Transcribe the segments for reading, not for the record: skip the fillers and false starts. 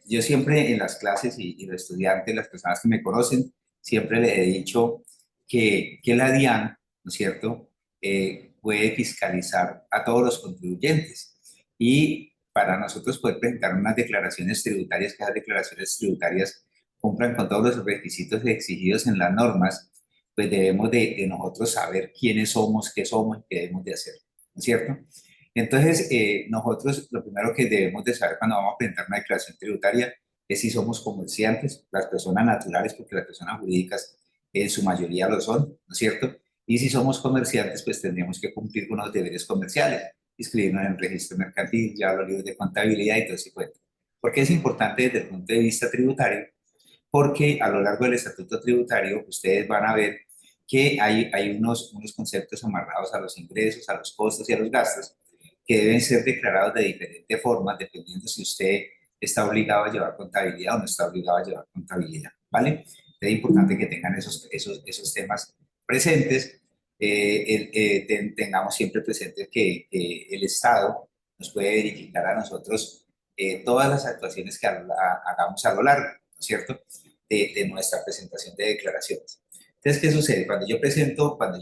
yo siempre en las clases y los estudiantes, las personas que me conocen, siempre les he dicho que la DIAN, ¿no es cierto?, puede fiscalizar a todos los contribuyentes. Y para nosotros poder presentar unas declaraciones tributarias, que esas declaraciones tributarias cumplan con todos los requisitos exigidos en las normas, pues debemos de nosotros saber quiénes somos y qué debemos de hacer, ¿no es cierto? Entonces, nosotros lo primero que debemos de saber cuando vamos a presentar una declaración tributaria es si somos comerciantes, las personas naturales, porque las personas jurídicas en su mayoría lo son, ¿no es cierto? Y si somos comerciantes, pues tendríamos que cumplir con los deberes comerciales, inscribirnos en el registro mercantil, ya los libros de contabilidad y todo ese cuento. ¿Por qué es importante desde el punto de vista tributario? Porque a lo largo del estatuto tributario ustedes van a ver que hay unos conceptos amarrados a los ingresos, a los costos y a los gastos que deben ser declarados de diferentes formas dependiendo si usted está obligado a llevar contabilidad o no está obligado a llevar contabilidad, ¿vale? Es importante que tengan esos temas presentes. Tengamos siempre presente que el Estado nos puede verificar a nosotros todas las actuaciones que hagamos a lo largo, ¿no es cierto?, de nuestra presentación de declaraciones. Entonces, ¿qué sucede? Cuando yo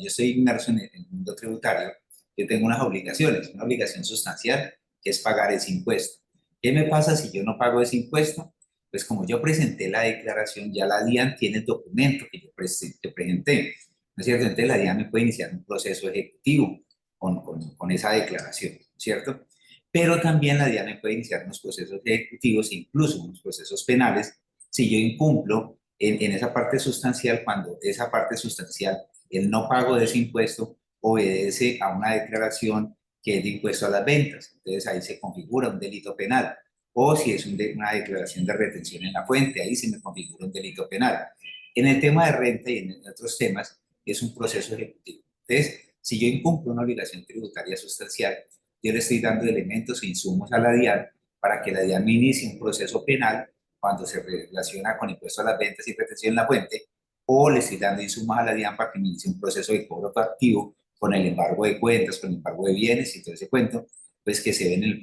estoy inmerso en el mundo tributario, yo tengo unas obligaciones, una obligación sustancial que es pagar ese impuesto. ¿Qué me pasa si yo no pago ese impuesto? Pues como yo presenté la declaración, ya la DIAN tiene el documento que yo presenté, ¿no es cierto? Entonces la DIAN me puede iniciar un proceso ejecutivo con esa declaración, ¿cierto? Pero también la DIAN me puede iniciar unos procesos ejecutivos, incluso unos procesos penales, si yo incumplo en esa parte sustancial, cuando esa parte sustancial, el no pago de ese impuesto, obedece a una declaración que es de impuesto a las ventas. Entonces ahí se configura un delito penal. O si es una declaración de retención en la fuente, ahí se me configura un delito penal. En el tema de renta y en otros temas, es un proceso ejecutivo. Entonces, si yo incumplo una obligación tributaria sustancial, yo le estoy dando elementos e insumos a la DIAN para que la DIAN me inicie un proceso penal cuando se relaciona con impuesto a las ventas y retención en la fuente, o le estoy dando insumos a la DIAN para que me inicie un proceso de cobro activo con el embargo de cuentas, con el embargo de bienes y todo ese cuento, pues que se ve en el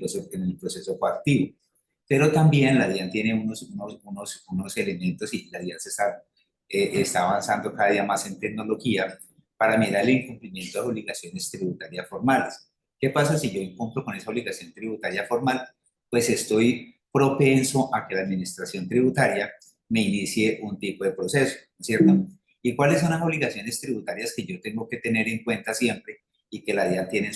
proceso coactivo. Pero también la DIAN tiene unos elementos y la DIAN está avanzando cada día más en tecnología para mirar el incumplimiento de obligaciones tributarias formales. ¿Qué pasa si yo incumplo con esa obligación tributaria formal? Pues estoy propenso a que la administración tributaria me inicie un tipo de proceso, ¿cierto? ¿Y cuáles son las obligaciones tributarias que yo tengo que tener en cuenta siempre y que la DIAN tiene en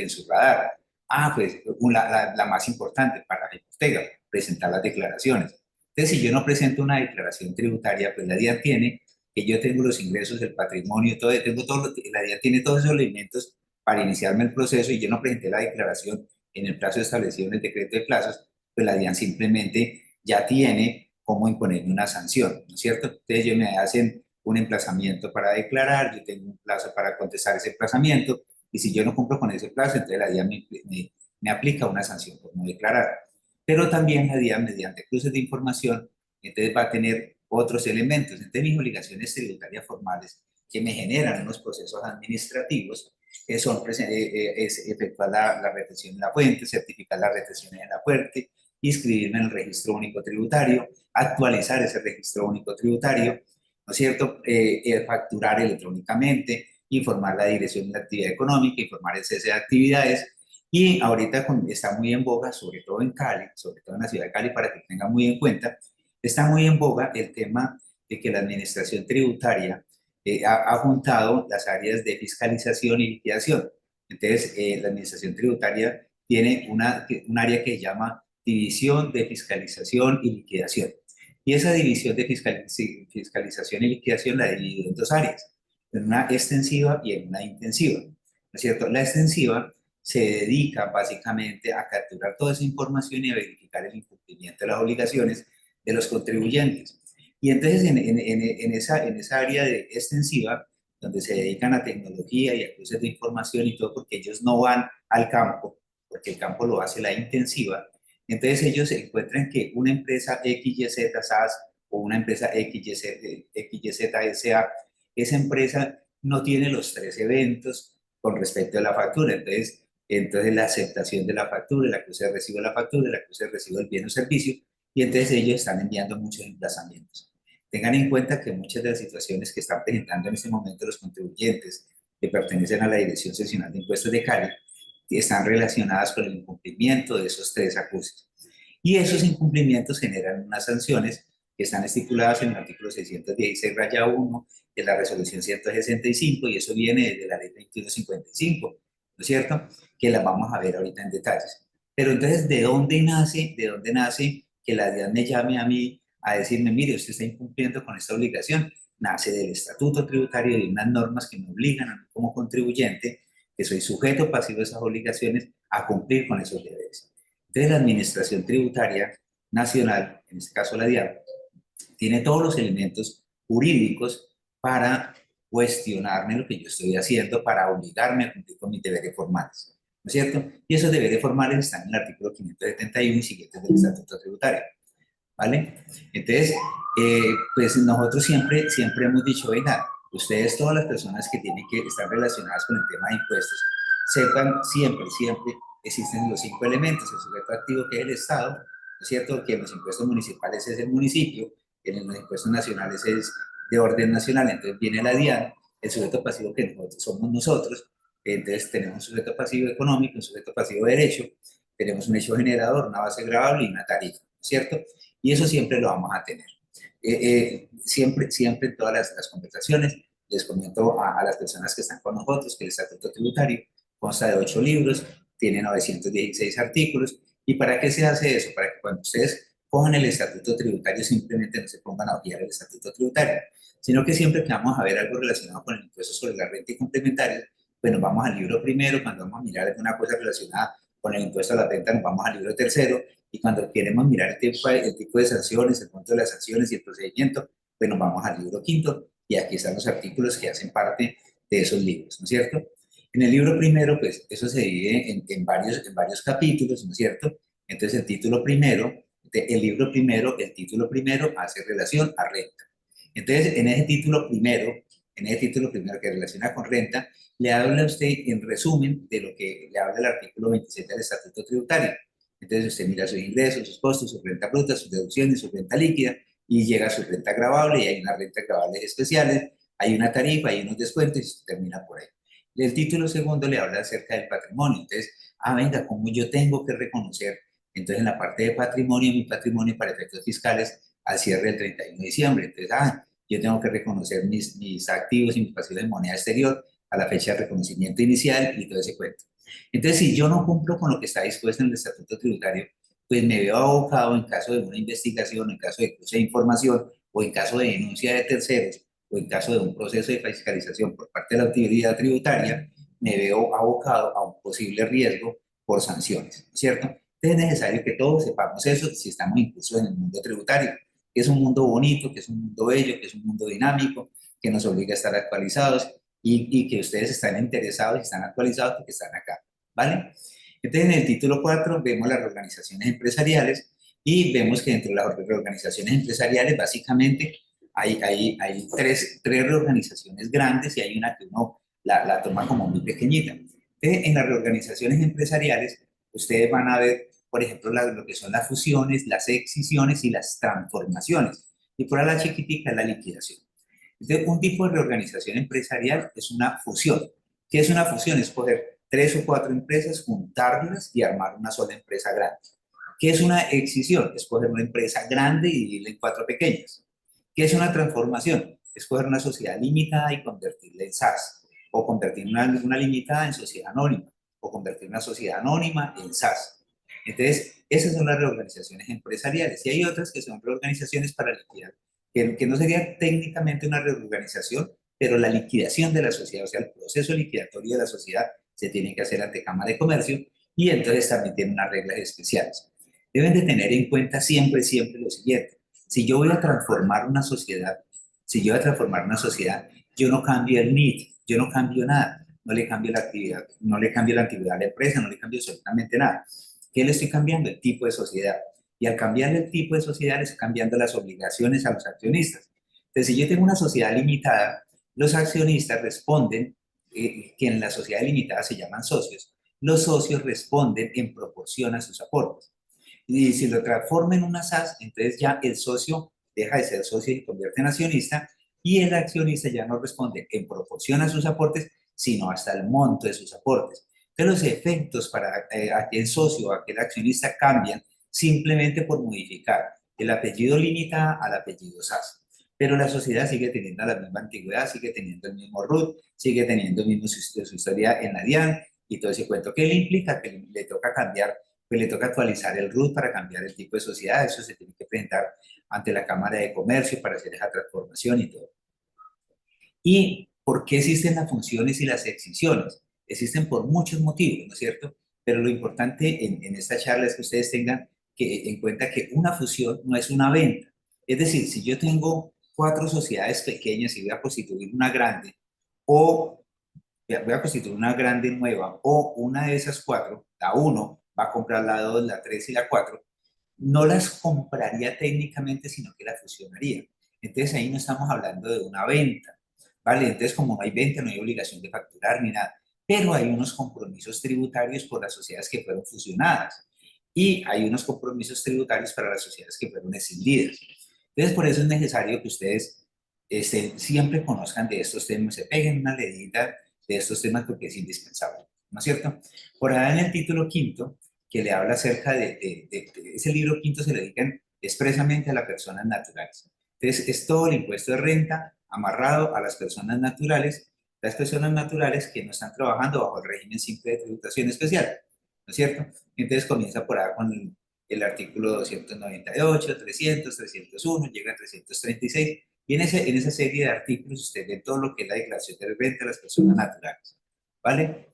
su radar? Ah, pues la más importante para la Ortega, presentar las declaraciones. Entonces, si yo no presento una declaración tributaria, pues la DIAN tiene que yo tengo los ingresos, el patrimonio, la DIAN tiene todos esos elementos para iniciarme el proceso y yo no presenté la declaración en el plazo establecido en el decreto de plazos, pues la DIAN simplemente ya tiene cómo imponerme una sanción, ¿no es cierto? Entonces ellos me hacen un emplazamiento para declarar, yo tengo un plazo para contestar ese emplazamiento, y si yo no cumplo con ese plazo, entonces la DIAN me aplica una sanción por no declarar. Pero también la DIAN, mediante cruces de información, entonces va a tener otros elementos. Entonces mis obligaciones tributarias formales que me generan unos procesos administrativos es efectuar la retención en la fuente, certificar las retenciones en la fuente, inscribirme en el registro único tributario, actualizar ese registro único tributario, ¿no es cierto? Facturar electrónicamente, informar la dirección de la actividad económica, informar el cese de actividades. Y ahorita está muy en boga, sobre todo en Cali, sobre todo en la ciudad de Cali, para que tengan muy en cuenta, está muy en boga el tema de que la administración tributaria ha juntado las áreas de fiscalización y liquidación. Entonces, la administración tributaria tiene un área que se llama División de Fiscalización y Liquidación. Y esa división de fiscalización y liquidación la dividido en dos áreas, en una extensiva y en una intensiva, ¿no es cierto? La extensiva se dedica básicamente a capturar toda esa información y a verificar el incumplimiento de las obligaciones de los contribuyentes. Y entonces en esa área de extensiva, donde se dedican a tecnología y a cruces de información y todo, porque ellos no van al campo, porque el campo lo hace la intensiva, entonces ellos se encuentran que una empresa XYZ SAS o una empresa XYZ SA, esa empresa no tiene los tres eventos con respecto a la factura. Entonces la aceptación de la factura, la acuse de recibo de la factura, la acuse de recibo del bien o servicio, y entonces ellos están enviando muchos emplazamientos. Tengan en cuenta que muchas de las situaciones que están presentando en este momento los contribuyentes que pertenecen a la Dirección Seccional de Impuestos de Cali están relacionadas con el incumplimiento de esos tres acuses. Y esos incumplimientos generan unas sanciones que están estipuladas en el artículo 616-1 de la resolución 165, y eso viene desde la ley 2155, ¿no es cierto? Que las vamos a ver ahorita en detalles. Pero entonces, ¿de dónde nace que la DIAN me llame a mí a decirme, mire, usted está incumpliendo con esta obligación? Nace del estatuto tributario y unas normas que me obligan a mí como contribuyente, que soy sujeto pasivo de esas obligaciones, a cumplir con esos deberes. Entonces, la Administración Tributaria Nacional, en este caso la DIAN, tiene todos los elementos jurídicos para cuestionarme lo que yo estoy haciendo, para obligarme a cumplir con mis deberes formales, ¿no es cierto? Y esos deberes formales están en el artículo 571 y siguientes del Estatuto Tributario, ¿vale? Entonces, pues nosotros siempre hemos dicho, venga, ustedes, todas las personas que tienen que estar relacionadas con el tema de impuestos, sepan siempre existen los 5 elementos: el sujeto activo, que es el Estado, ¿no es cierto? Que en los impuestos municipales es el municipio, que en los impuestos nacionales es de orden nacional, entonces viene la DIAN. El sujeto pasivo, que nosotros somos nosotros, entonces tenemos un sujeto pasivo económico, un sujeto pasivo de derecho, tenemos un hecho generador, una base gravable y una tarifa, ¿no es cierto? Y eso siempre lo vamos a tener. Siempre en todas las conversaciones les comento a las personas que están con nosotros que el Estatuto Tributario consta de 8 libros, tiene 916 artículos. ¿Y para qué se hace eso? Para que cuando ustedes cojan el Estatuto Tributario simplemente no se pongan a obviar el Estatuto Tributario, sino que siempre que vamos a ver algo relacionado con el impuesto sobre la renta y complementarios, pues nos vamos al libro primero. Cuando vamos a mirar alguna cosa relacionada con el impuesto a la renta, nos vamos al libro tercero, y cuando queremos mirar el tipo de sanciones, el monto de las sanciones y el procedimiento, pues nos vamos al libro quinto, y aquí están los artículos que hacen parte de esos libros, ¿no es cierto? En el libro primero, pues eso se divide en varios capítulos, ¿no es cierto? Entonces el título primero hace relación a renta. Entonces, en ese título primero que relaciona con renta, le habla a usted en resumen de lo que le habla el artículo 26 del Estatuto Tributario. Entonces usted mira sus ingresos, sus costos, su renta bruta, sus deducciones, su renta líquida, y llega a su renta gravable, y hay unas rentas gravables especiales, hay una tarifa, hay unos descuentos, y termina por ahí. El título segundo le habla acerca del patrimonio. Entonces, venga, ¿cómo yo tengo que reconocer? Entonces, en la parte de patrimonio, mi patrimonio para efectos fiscales al cierre del 31 de diciembre. Entonces, yo tengo que reconocer mis activos y mis pasivos en moneda exterior a la fecha de reconocimiento inicial y todo ese cuento. Entonces, si yo no cumplo con lo que está dispuesto en el Estatuto Tributario, pues me veo abocado, en caso de una investigación, en caso de cruce de información, o en caso de denuncia de terceros, o en caso de un proceso de fiscalización por parte de la autoridad tributaria, me veo abocado a un posible riesgo por sanciones, ¿cierto? Entonces es necesario que todos sepamos eso si estamos incluso en el mundo tributario, que es un mundo bonito, que es un mundo bello, que es un mundo dinámico, que nos obliga a estar actualizados, y que ustedes están interesados y están actualizados porque están acá, ¿vale? Entonces, en el título 4 vemos las reorganizaciones empresariales, y vemos que dentro de las reorganizaciones empresariales básicamente hay tres reorganizaciones grandes, y hay una que uno la toma como muy pequeñita. Entonces, en las reorganizaciones empresariales, ustedes van a ver, por ejemplo, lo que son las fusiones, las excisiones y las transformaciones. Y por ahí la chiquitica es la liquidación. Entonces, un tipo de reorganización empresarial es una fusión. ¿Qué es una fusión? Es coger 3 o 4 empresas, juntarlas y armar una sola empresa grande. ¿Qué es una excisión? Es coger una empresa grande y dividirla en 4 pequeñas. ¿Qué es una transformación? Es coger una sociedad limitada y convertirla en SAS, o convertir una limitada en sociedad anónima, o convertir una sociedad anónima en SAS. Entonces, esas son las reorganizaciones empresariales, y hay otras que son reorganizaciones para liquidar, que no sería técnicamente una reorganización, pero la liquidación de la sociedad, o sea, el proceso liquidatorio de la sociedad se tiene que hacer ante Cámara de Comercio, y entonces también tiene unas reglas especiales. Deben de tener en cuenta siempre lo siguiente: si yo voy a transformar una sociedad, yo no cambio el NIT, yo no cambio nada, no le cambio la actividad, no le cambio la actividad a la empresa, no le cambio absolutamente nada. ¿Qué le estoy cambiando? El tipo de sociedad. Y al cambiar el tipo de sociedad, le estoy cambiando las obligaciones a los accionistas. Entonces, si yo tengo una sociedad limitada, los accionistas responden, que en la sociedad limitada se llaman socios. Los socios responden en proporción a sus aportes. Y si lo transforma en una SAS, entonces ya el socio deja de ser socio y se convierte en accionista, y el accionista ya no responde en proporción a sus aportes, sino hasta el monto de sus aportes. Entonces los efectos para aquel socio o aquel accionista cambian simplemente por modificar el apellido Limita al apellido SAS. Pero la sociedad sigue teniendo la misma antigüedad, sigue teniendo el mismo RUT, sigue teniendo el mismo su historia en la DIAN y todo ese cuento. ¿Qué le implica? Que le toca cambiar, pues le toca actualizar el RUT para cambiar el tipo de sociedad. Eso se tiene que presentar ante la Cámara de Comercio para hacer esa transformación y todo. ¿Y por qué existen las funciones y las excisiones? Existen por muchos motivos, ¿no es cierto? Pero lo importante en esta charla es que ustedes tengan en cuenta que una fusión no es una venta. Es decir, si yo tengo 4 sociedades pequeñas y voy a constituir una grande, o voy a constituir una grande nueva, o una de esas 4, la uno va a comprar la 2, la 3 y la 4, no las compraría técnicamente, sino que las fusionaría. Entonces ahí no estamos hablando de una venta, ¿vale? Entonces como no hay venta, no hay obligación de facturar ni nada, pero hay unos compromisos tributarios por las sociedades que fueron fusionadas y hay unos compromisos tributarios para las sociedades que fueron escindidas. Entonces por eso es necesario que ustedes siempre conozcan de estos temas, se peguen una leidita de estos temas porque es indispensable, ¿no es cierto? Por ahí en el título quinto que le habla acerca de ese libro quinto se le dedican expresamente a las personas naturales. Entonces, es todo el impuesto de renta amarrado a las personas naturales que no están trabajando bajo el régimen simple de tributación especial, ¿no es cierto? Entonces comienza por ahí con el artículo 298, 300, 301, llega a 336, y en esa serie de artículos usted ve todo lo que es la declaración de renta de las personas naturales, ¿vale?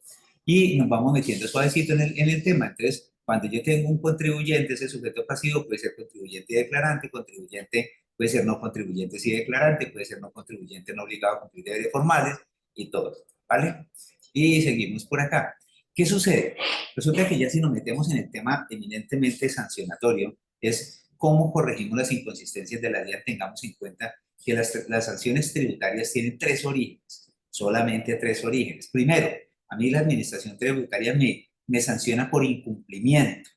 Y nos vamos metiendo suavecito en el tema. Entonces, cuando yo tengo un contribuyente, ese sujeto pasivo puede ser contribuyente y declarante, contribuyente puede ser no contribuyente sí declarante, puede ser no contribuyente no obligado a cumplir deberes formales y todo, ¿vale? Y seguimos por acá. ¿Qué sucede? Resulta que ya si nos metemos en el tema eminentemente sancionatorio, es cómo corregimos las inconsistencias de la DIAN. Tengamos en cuenta que las sanciones tributarias tienen 3 orígenes, solamente 3 orígenes. Primero, a mí la administración tributaria me sanciona por incumplimiento.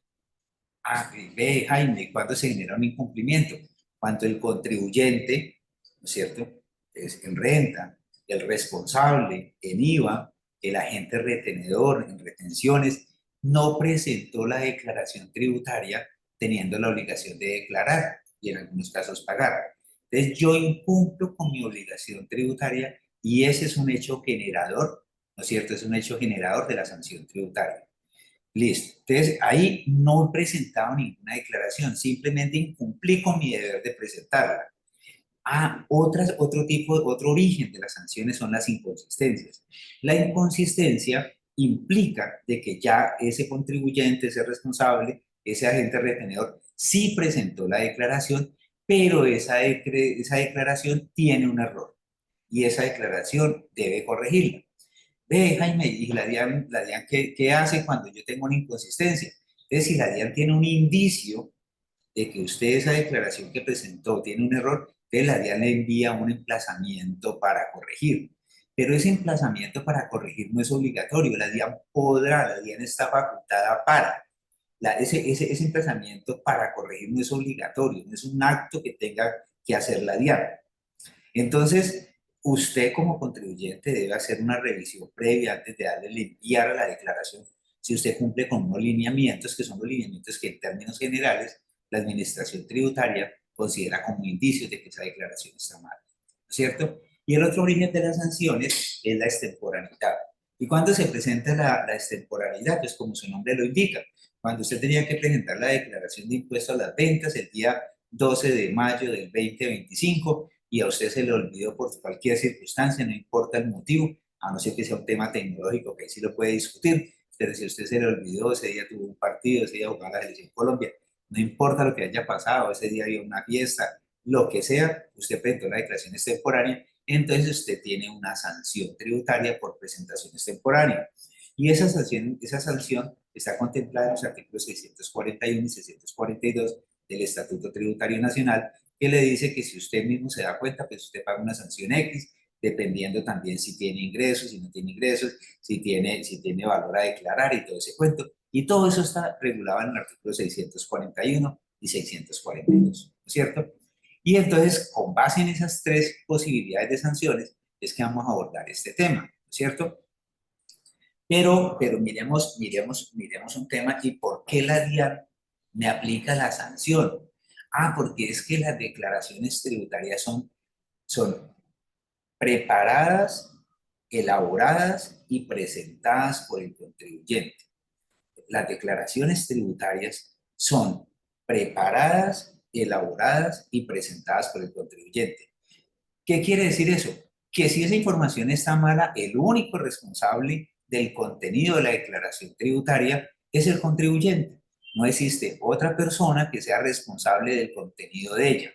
Ah, ve, Jaime, ¿cuándo se genera un incumplimiento? Cuando el contribuyente, ¿no es cierto?, es en renta, el responsable en IVA, el agente retenedor en retenciones, no presentó la declaración tributaria teniendo la obligación de declarar y en algunos casos pagar. Entonces yo incumplo con mi obligación tributaria y ese es un hecho generador, ¿no es cierto? Es un hecho generador de la sanción tributaria. Listo. Entonces, ahí no he presentado ninguna declaración, simplemente incumplí con mi deber de presentarla. Otro origen de las sanciones son las inconsistencias. La inconsistencia implica de que ya ese contribuyente, ese responsable, ese agente retenedor, sí presentó la declaración, pero esa declaración tiene un error y esa declaración debe corregirla. Ve, Jaime, ¿y la DIAN qué hace cuando yo tengo una inconsistencia? Entonces, si la DIAN tiene un indicio de que usted esa declaración que presentó tiene un error, entonces la DIAN le envía un emplazamiento para corregir. Pero ese emplazamiento para corregir no es obligatorio, la DIAN está facultada para. Ese emplazamiento para corregir no es obligatorio, no es un acto que tenga que hacer la DIAN. Entonces, usted como contribuyente debe hacer una revisión previa antes de darle enviar a la declaración si usted cumple con unos lineamientos que son los lineamientos que en términos generales la administración tributaria considera como indicios de que esa declaración está mal, ¿cierto? Y el otro origen de las sanciones es la extemporaneidad. ¿Y cuándo se presenta la extemporaneidad? Pues como su nombre lo indica, cuando usted tenía que presentar la declaración de impuesto a las ventas el día 12 de mayo del 2025 y a usted se le olvidó por cualquier circunstancia, no importa el motivo, a no ser que sea un tema tecnológico que ahí sí lo puede discutir, pero si a usted se le olvidó, ese día tuvo un partido, ese día jugaba la selección Colombia, no importa lo que haya pasado, ese día había una fiesta, lo que sea, usted presentó la declaración extemporánea, entonces usted tiene una sanción tributaria por presentación extemporánea. Y esa sanción está contemplada en los artículos 641 y 642 del Estatuto Tributario Nacional, que le dice que si usted mismo se da cuenta, pues usted paga una sanción X, dependiendo también si tiene ingresos, si no tiene ingresos, si tiene valor a declarar y todo ese cuento, Y todo eso está regulado en el artículo 641 y 642, ¿no es cierto? Y entonces, con base en esas tres posibilidades de sanciones, es que vamos a abordar este tema, ¿no es cierto? Pero miremos un tema y por qué la DIAN me aplica la sanción. Ah, porque es que las declaraciones tributarias son preparadas, elaboradas y presentadas por el contribuyente. Las declaraciones tributarias son preparadas, elaboradas y presentadas por el contribuyente. ¿Qué quiere decir eso? Que si esa información está mala, el único responsable del contenido de la declaración tributaria es el contribuyente. No existe otra persona que sea responsable del contenido de ella.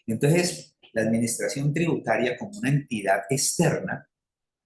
Entonces, la administración tributaria como una entidad externa,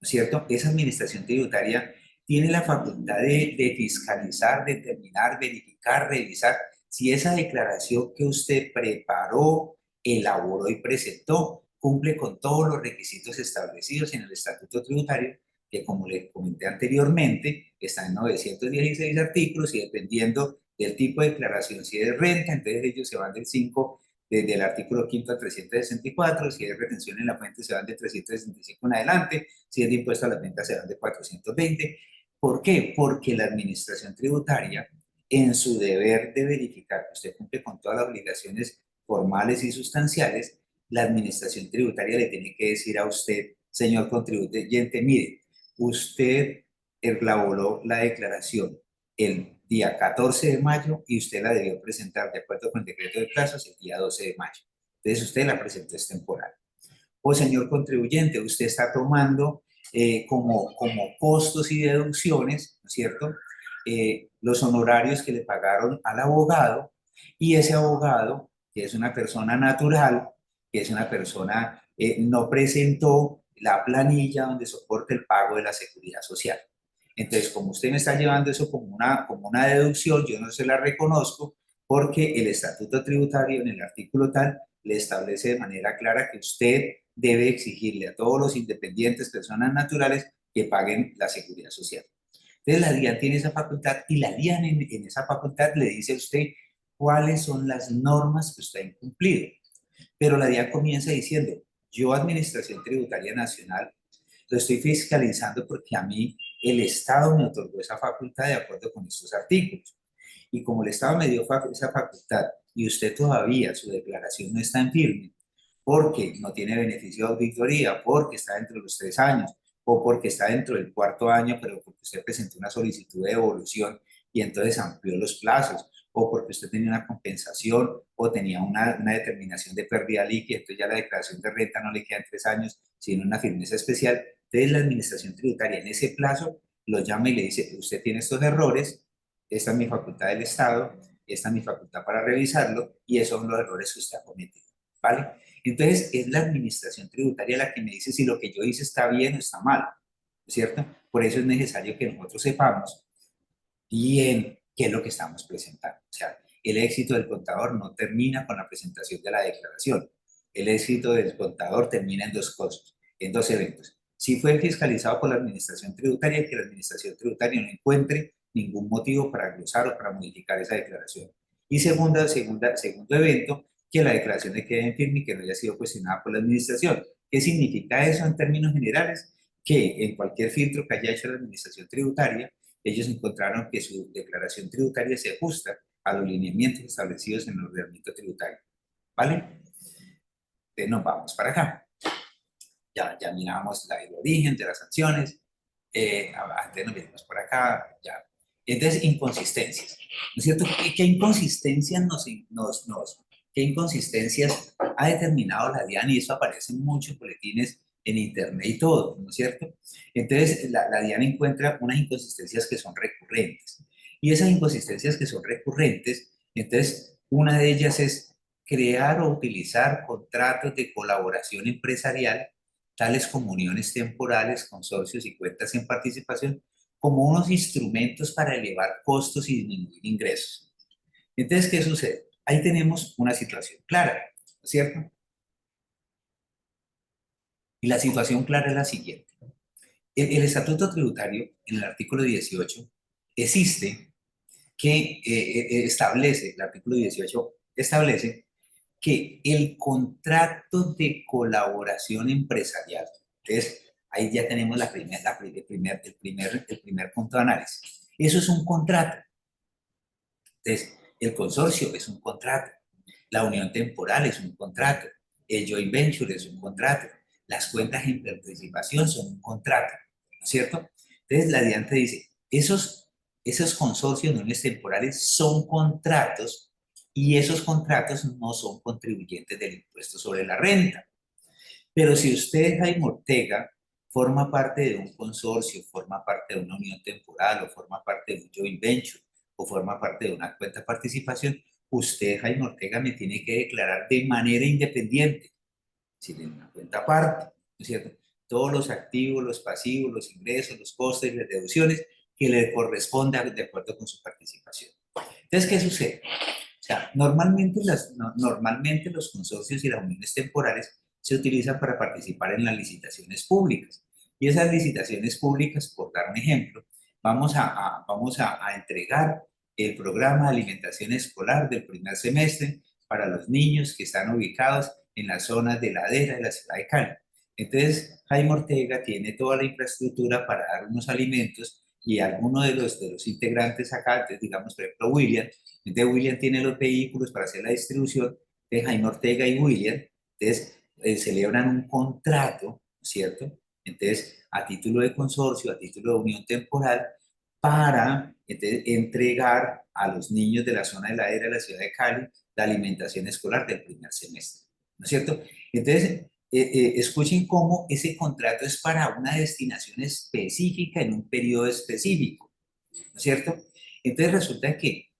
¿no es cierto? Esa administración tributaria tiene la facultad de fiscalizar, determinar, verificar, revisar si esa declaración que usted preparó, elaboró y presentó cumple con todos los requisitos establecidos en el Estatuto Tributario, que como le comenté anteriormente, está en 916 artículos y dependiendo del tipo de declaración, si es de renta, entonces ellos se van del 5 desde el artículo 5 al 364, si es retención en la fuente se van de 365 en adelante, si es de impuesto a la venta se van de 420. ¿Por qué? Porque la administración tributaria, en su deber de verificar que usted cumple con todas las obligaciones formales y sustanciales, la administración tributaria le tiene que decir a usted, señor contribuyente, mire, usted elaboró la declaración el día 14 de mayo y usted la debió presentar de acuerdo con el decreto de plazos el día 12 de mayo. Entonces usted la presentó es temporal. O señor contribuyente, usted está tomando como costos y deducciones, ¿no es cierto? Los honorarios que le pagaron al abogado y ese abogado, que es una persona natural, que es una persona, no presentó la planilla donde soporta el pago de la seguridad social. Entonces, como usted me está llevando eso como una deducción, yo no se la reconozco porque el estatuto tributario en el artículo tal le establece de manera clara que usted debe exigirle a todos los independientes, personas naturales, que paguen la seguridad social. Entonces la DIAN tiene esa facultad y la DIAN en esa facultad le dice a usted cuáles son las normas que usted ha incumplido. Pero la DIAN comienza diciendo, yo Administración Tributaria Nacional lo estoy fiscalizando porque a mí el Estado me otorgó esa facultad de acuerdo con estos artículos. Y como el Estado me dio esa facultad y usted todavía su declaración no está en firme, porque no tiene beneficio de auditoría, porque está dentro de los 3 años, o porque está dentro del cuarto año, pero porque usted presentó una solicitud de devolución y entonces amplió los plazos, o porque usted tenía una compensación o tenía una determinación de pérdida líquida, entonces ya la declaración de renta no le queda en 3 años, sino una firmeza especial. Entonces la administración tributaria en ese plazo lo llama y le dice, usted tiene estos errores, esta es mi facultad del Estado, esta es mi facultad para revisarlo y esos son los errores que usted ha cometido, ¿vale? Entonces es la administración tributaria la que me dice si lo que yo hice está bien o está mal, ¿cierto? Por eso es necesario que nosotros sepamos bien qué es lo que estamos presentando. O sea, el éxito del contador no termina con la presentación de la declaración. El éxito del contador termina en dos cosas, en dos eventos. Si fue fiscalizado por la administración tributaria, que la administración tributaria no encuentre ningún motivo para glosar o para modificar esa declaración. Y segundo evento, que la declaración le quede en firme y que no haya sido cuestionada por la administración. ¿Qué significa eso en términos generales? Que en cualquier filtro que haya hecho la administración tributaria, ellos encontraron que su declaración tributaria se ajusta a los lineamientos establecidos en el ordenamiento tributario. ¿Vale? Entonces nos vamos para acá. Ya miramos el origen de las sanciones. Antes nos venimos por acá. Ya. Entonces, inconsistencias. ¿No es cierto? ¿Qué inconsistencias qué inconsistencias ha determinado la DIAN? Y eso aparece en muchos boletines en internet y todo, ¿no es cierto? Entonces, la DIAN encuentra unas inconsistencias que son recurrentes. Y esas inconsistencias que son recurrentes, entonces, una de ellas es crear o utilizar contratos de colaboración empresarial, tales como uniones temporales, consorcios y cuentas en participación, como unos instrumentos para elevar costos y disminuir ingresos. Entonces, ¿qué sucede? Ahí tenemos una situación clara, ¿no es cierto? Y la situación clara es la siguiente. El Estatuto Tributario, en el artículo 18, existe que establece, el artículo 18 establece que el contrato de colaboración empresarial, entonces ahí ya tenemos el primer punto de análisis. Eso es un contrato. Entonces, el consorcio es un contrato, la unión temporal es un contrato, el joint venture es un contrato, las cuentas en participación son un contrato, ¿no es cierto? Entonces, la DIAN te dice, esos consorcios, uniones temporales, son contratos y esos contratos no son contribuyentes del impuesto sobre la renta. Pero si usted, Jaime Ortega, forma parte de un consorcio, forma parte de una unión temporal o forma parte de un joint venture o forma parte de una cuenta de participación, usted, Jaime Ortega, me tiene que declarar de manera independiente, si tiene una cuenta aparte, ¿no es cierto? Todos los activos, los pasivos, los ingresos, los costes, las deducciones que le correspondan de acuerdo con su participación. Entonces, ¿qué sucede? O sea, normalmente los consorcios y las uniones temporales se utilizan para participar en las licitaciones públicas. Y esas licitaciones públicas, por dar un ejemplo, vamos a entregar el programa de alimentación escolar del primer semestre para los niños que están ubicados en las zonas de ladera de la ciudad de Cali. Entonces, Jaime Ortega tiene toda la infraestructura para dar unos alimentos y alguno de los integrantes acá, entonces digamos, por ejemplo, William, entonces William tiene los vehículos para hacer la distribución de Jaime Ortega y William, entonces celebran un contrato, ¿cierto? Entonces, a título de consorcio, a título de unión temporal, para entonces, entregar a los niños de la zona de ladera de la ciudad de Cali la alimentación escolar del primer semestre, ¿no es cierto? Entonces, escuchen cómo ese contrato es para una destinación específica en un periodo específico, ¿no es cierto? Entonces resulta que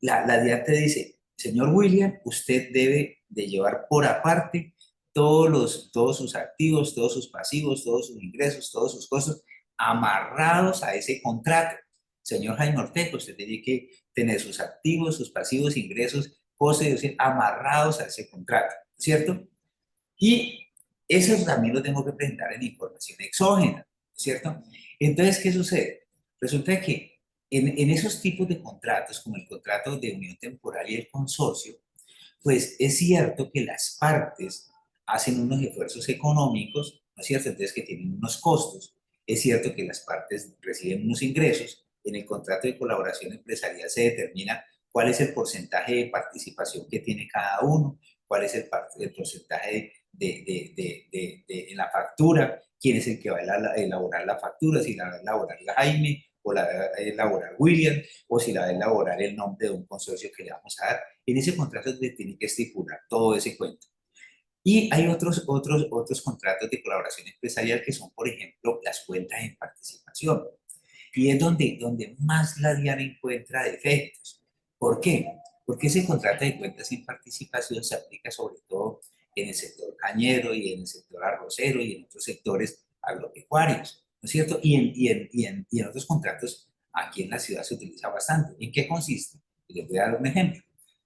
la DIAN te dice, señor William, usted debe de llevar por aparte todos sus activos, todos sus pasivos, todos sus ingresos, todos sus costos amarrados a ese contrato. Señor Jaime Ortega, usted tiene que tener sus activos, sus pasivos, ingresos, costos, es decir, amarrados a ese contrato, ¿cierto? Y eso también lo tengo que presentar en información exógena, ¿cierto? Entonces, ¿qué sucede? Resulta que en esos tipos de contratos, como el contrato de unión temporal y el consorcio, pues es cierto que las partes hacen unos esfuerzos económicos, ¿no es cierto? Entonces, que tienen unos costos. Es cierto que las partes reciben unos ingresos. En el contrato de colaboración empresarial se determina cuál es el porcentaje de participación que tiene cada uno, cuál es el porcentaje en la factura, quién es el que va a elaborar la factura, si la va a elaborar la Jaime o la va a elaborar William o si la va a elaborar el nombre de un consorcio que le vamos a dar. En ese contrato se tiene que estipular todo ese cuento. Y hay otros contratos de colaboración empresarial que son, por ejemplo, las cuentas en participación. Y es donde más la DIAN encuentra defectos. ¿Por qué? Porque ese contrato de cuentas en participación se aplica sobre todo en el sector cañero y en el sector arrocero y en otros sectores agropecuarios, ¿no es cierto? Y en otros contratos aquí en la ciudad se utiliza bastante. ¿En qué consiste? Y les voy a dar un ejemplo.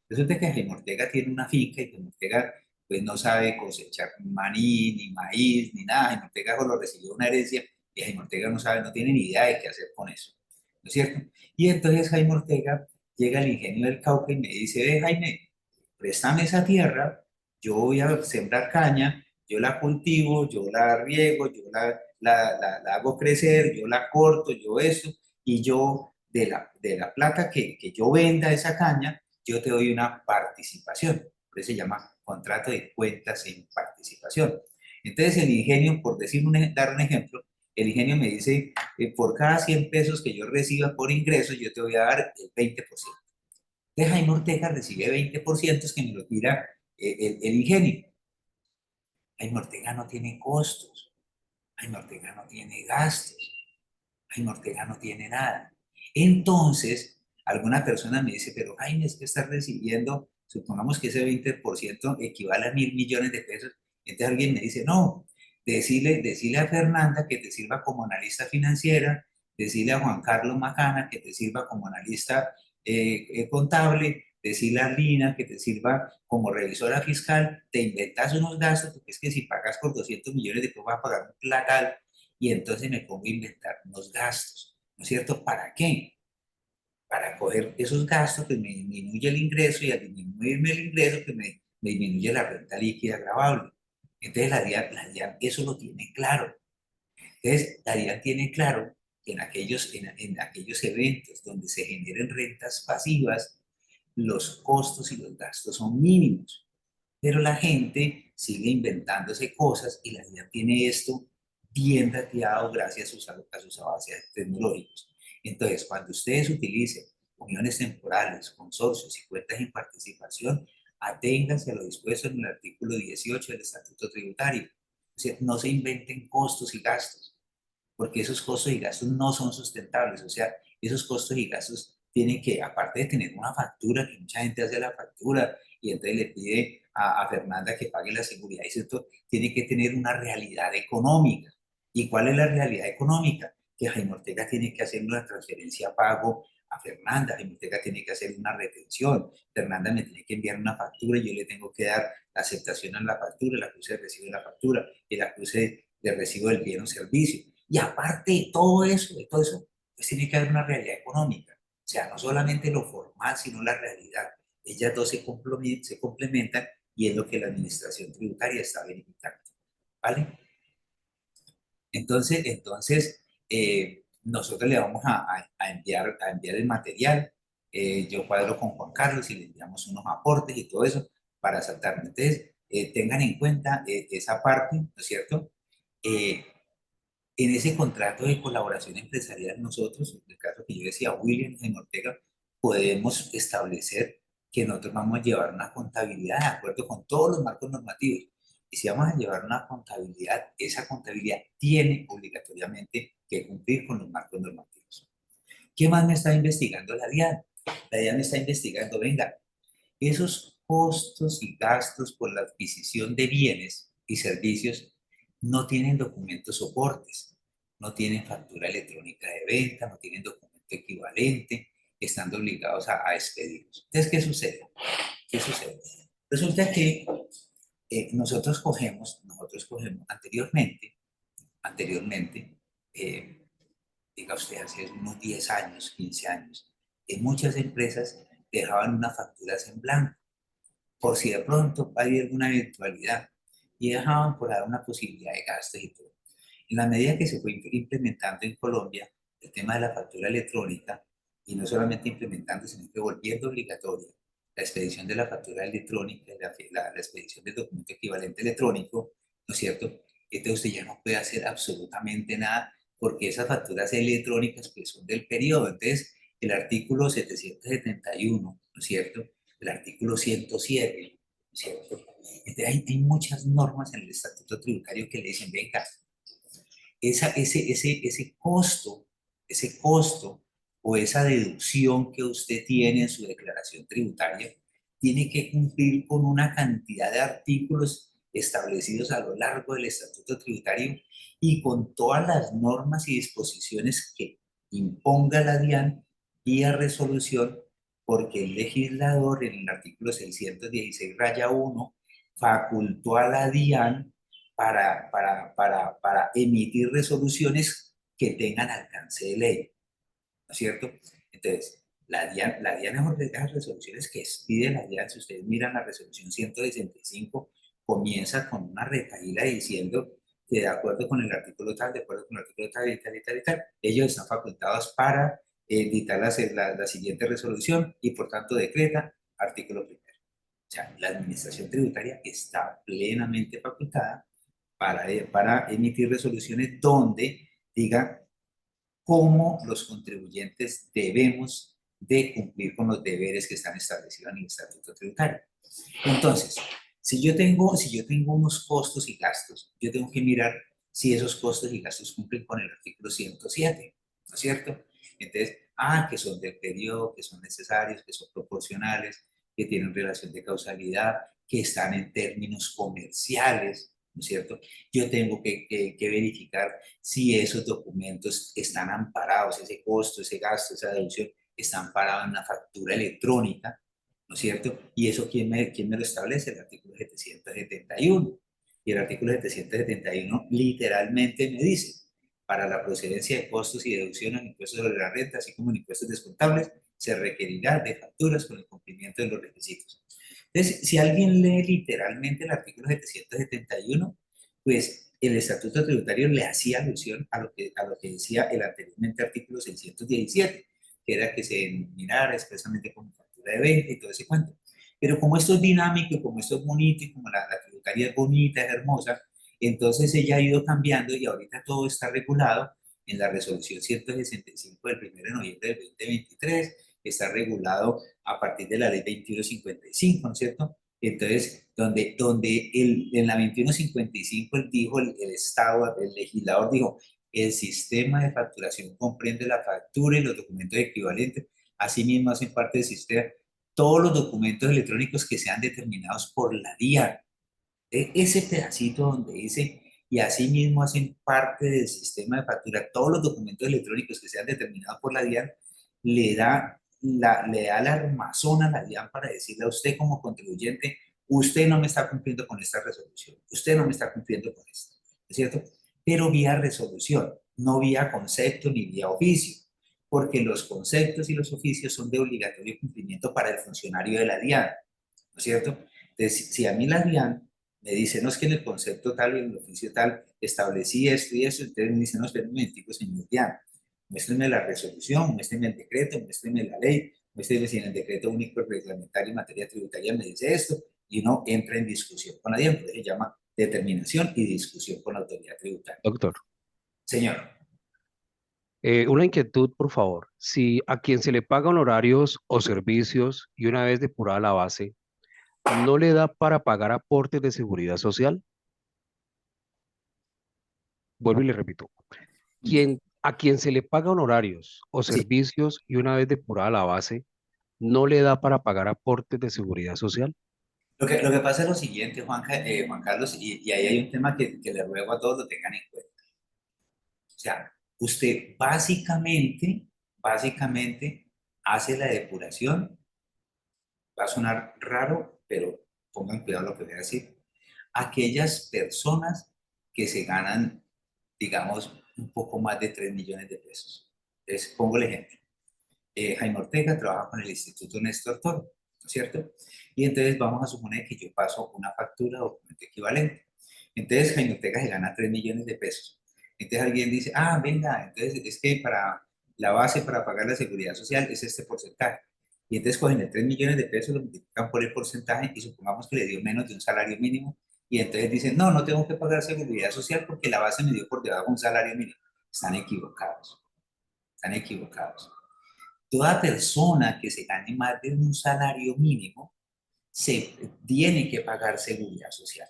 Resulta que Jaime Ortega tiene una finca y Jaime Ortega pues no sabe cosechar maní, ni maíz, ni nada. Jaime Ortega solo recibió una herencia y Jaime Ortega no sabe, no tiene ni idea de qué hacer con eso, ¿no es cierto? Y entonces Jaime Ortega llega al ingenio del Cauca y me dice, ve Jaime, préstame esa tierra, yo voy a sembrar caña, yo la cultivo, yo la riego, yo la hago crecer, yo la corto, yo eso, y yo de la plata que yo venda esa caña, yo te doy una participación. Por eso se llama contrato de cuentas en participación. Entonces el ingenio, por dar un ejemplo, el ingenio me dice, por cada 100 pesos que yo reciba por ingreso, yo te voy a dar el 20%. Entonces Jaime Ortega recibe 20% que me lo tira el ingenio. Jaime Ortega no tiene costos, Jaime Ortega no tiene gastos, Jaime Ortega no tiene nada. Entonces, alguna persona me dice, pero Jaime, es que estás recibiendo, supongamos que ese 20% equivale a 1.000 millones de pesos. Entonces alguien me dice, no, decile a Fernanda que te sirva como analista financiera, decile a Juan Carlos Macana que te sirva como analista contable, decile a Lina que te sirva como revisora fiscal, te inventas unos gastos, porque es que si pagas por 200 millones, después vas a pagar un platal y entonces me pongo a inventar unos gastos, ¿no es cierto? ¿Para qué? para coger esos gastos que me disminuye el ingreso y al disminuirme el ingreso que me disminuye la renta líquida gravable. Entonces la DIAN eso lo tiene claro. Entonces la DIAN tiene claro que en aquellos eventos donde se generen rentas pasivas, los costos y los gastos son mínimos. Pero la gente sigue inventándose cosas y la DIAN tiene esto bien dateado gracias a sus avances tecnológicos. Entonces, cuando ustedes utilicen uniones temporales, consorcios y cuentas en participación, aténganse a lo dispuesto en el artículo 18 del Estatuto Tributario. O sea, no se inventen costos y gastos, porque esos costos y gastos no son sustentables. O sea, esos costos y gastos tienen que, aparte de tener una factura, que mucha gente hace la factura y entonces le pide a Fernanda que pague la seguridad y esto, tiene que tener una realidad económica. ¿Y cuál es la realidad económica? Que Jaime Ortega tiene que hacer una transferencia a pago a Fernanda, Jaime Ortega tiene que hacer una retención, Fernanda me tiene que enviar una factura y yo le tengo que dar la aceptación a la factura, la acuse de recibo de la factura y la acuse de recibo del bien o servicio. Y aparte de todo eso, pues tiene que haber una realidad económica. O sea, no solamente lo formal, sino la realidad. Ellas dos se complementan y es lo que la administración tributaria está verificando. ¿Vale? Nosotros le vamos a enviar el material. Yo cuadro con Juan Carlos y le enviamos unos aportes y todo eso para saltar. Entonces, tengan en cuenta esa parte, ¿no es cierto? Eh, en ese contrato de colaboración empresarial, nosotros, en el caso que yo decía, William en Ortega, podemos establecer que nosotros vamos a llevar una contabilidad de acuerdo con todos los marcos normativos. Y si vamos a llevar una contabilidad, esa contabilidad tiene obligatoriamente que cumplir con los marcos normativos. ¿Qué más me está investigando la DIAN? La DIAN me está investigando, venga, esos costos y gastos por la adquisición de bienes y servicios no tienen documentos soportes, no tienen factura electrónica de venta, no tienen documento equivalente, están obligados a expedirlos. Entonces, ¿qué sucede? ¿Qué sucede? Resulta que nosotros cogemos anteriormente, diga usted, hace unos 10 años, 15 años, en muchas empresas dejaban unas facturas en blanco por si de pronto hay alguna eventualidad y dejaban por dar una posibilidad de gastos y todo. En la medida que se fue implementando en Colombia el tema de la factura electrónica, y no solamente implementando, sino que volviendo obligatoria la expedición de la factura electrónica, la expedición del documento equivalente electrónico, ¿no es cierto? Entonces usted ya no puede hacer absolutamente nada porque esas facturas electrónicas pues, son del periodo. Entonces, el artículo 771, ¿no es cierto? El artículo 107, ¿cierto? Entonces, hay muchas normas en el Estatuto Tributario que le dicen, venga, ese costo o esa deducción que usted tiene en su declaración tributaria tiene que cumplir con una cantidad de artículos establecidos a lo largo del Estatuto Tributario y con todas las normas y disposiciones que imponga la DIAN vía resolución, porque el legislador en el artículo 616 raya 1 facultó a la DIAN para emitir resoluciones que tengan alcance de ley, ¿no es cierto? Entonces, la DIAN es de las resoluciones que pide la DIAN. Si ustedes miran la resolución 165, comienza con una retahíla diciendo que de acuerdo con el artículo tal, de acuerdo con el artículo tal y tal y tal y tal, ellos están facultados para dictar la siguiente resolución y por tanto decreta artículo primero. O sea, la administración tributaria está plenamente facultada para emitir resoluciones donde diga cómo los contribuyentes debemos de cumplir con los deberes que están establecidos en el Estatuto Tributario. Entonces, si yo tengo unos costos y gastos, yo tengo que mirar si esos costos y gastos cumplen con el artículo 107, ¿no es cierto? Entonces, que son del periodo, que son necesarios, que son proporcionales, que tienen relación de causalidad, que están en términos comerciales, ¿no es cierto? Yo tengo que verificar si esos documentos están amparados, ese costo, ese gasto, esa deducción, están amparados en una factura electrónica, ¿no es cierto? ¿Y eso quién me lo establece? El artículo 771. Y el artículo 771 literalmente me dice, para la procedencia de costos y deducciones en impuestos sobre la renta, así como en impuestos descontables, se requerirá de facturas con el cumplimiento de los requisitos. Entonces, si alguien lee literalmente el artículo 771, pues el estatuto tributario le hacía alusión a lo que decía el anteriormente artículo 617, que era que se denominara expresamente como factura de venta y todo ese cuento. Pero como esto es dinámico, y como esto es bonito, y como la tributaria es bonita, es hermosa, entonces ella ha ido cambiando y ahorita todo está regulado en la resolución 165 del 1 de noviembre del 2023, está regulado a partir de la ley 2155, ¿no es cierto? Entonces, en la 2155 él dijo, el Estado, el legislador dijo, el sistema de facturación comprende la factura y los documentos equivalentes, asimismo hacen parte del sistema todos los documentos electrónicos que sean determinados por la DIAN. Ese pedacito donde dice, y asimismo hacen parte del sistema de factura, todos los documentos electrónicos que sean determinados por la DIAN, le da la armazón a la DIAN para decirle a usted como contribuyente, usted no me está cumpliendo con esta resolución, usted no me está cumpliendo con esta, ¿es cierto? Pero vía resolución, no vía concepto ni vía oficio, porque los conceptos y los oficios son de obligatorio cumplimiento para el funcionario de la DIAN, ¿no es cierto? Entonces, si a mí la DIAN me dice, no es que en el concepto tal y en el oficio tal establecí esto y eso, entonces me dice, no, espera un momentico, señor DIAN, muéstreme la resolución, muéstreme el decreto, muéstreme la ley, muéstreme si en el decreto único reglamentario en materia tributaria me dice esto, y uno entra en discusión con la DIAN, por eso se llama determinación y discusión con la autoridad tributaria. Doctor, Señor, una inquietud, por favor. Si a quien se le paga honorarios o servicios y una vez depurada la base, no le da para pagar aportes de seguridad social, vuelvo y le repito, a quien se le paga honorarios o sí, servicios y una vez depurada la base, no le da para pagar aportes de seguridad social. lo que pasa es lo siguiente, Juan Carlos, y ahí hay un tema que le ruego a todos lo tengan en cuenta. O sea, usted básicamente hace la depuración, va a sonar raro, pero pongan cuidado lo que voy a decir. Aquellas personas que se ganan, digamos, un poco más de 3 millones de pesos. Entonces, pongo el ejemplo. Jaime Ortega trabaja con el Instituto Néstor Toro, ¿no es cierto? Y entonces vamos a suponer que yo paso una factura o documento equivalente. Entonces Jaime Ortega se gana 3 millones de pesos. Entonces alguien dice, ah, venga, entonces es que para la base para pagar la seguridad social es este porcentaje. Y entonces cogen el 3 millones de pesos, lo multiplican por el porcentaje y supongamos que le dio menos de un salario mínimo. Y entonces dicen, no, no tengo que pagar seguridad social porque la base me dio por debajo de un salario mínimo. Están equivocados, están equivocados. Toda persona que se gane más de un salario mínimo se tiene que pagar seguridad social.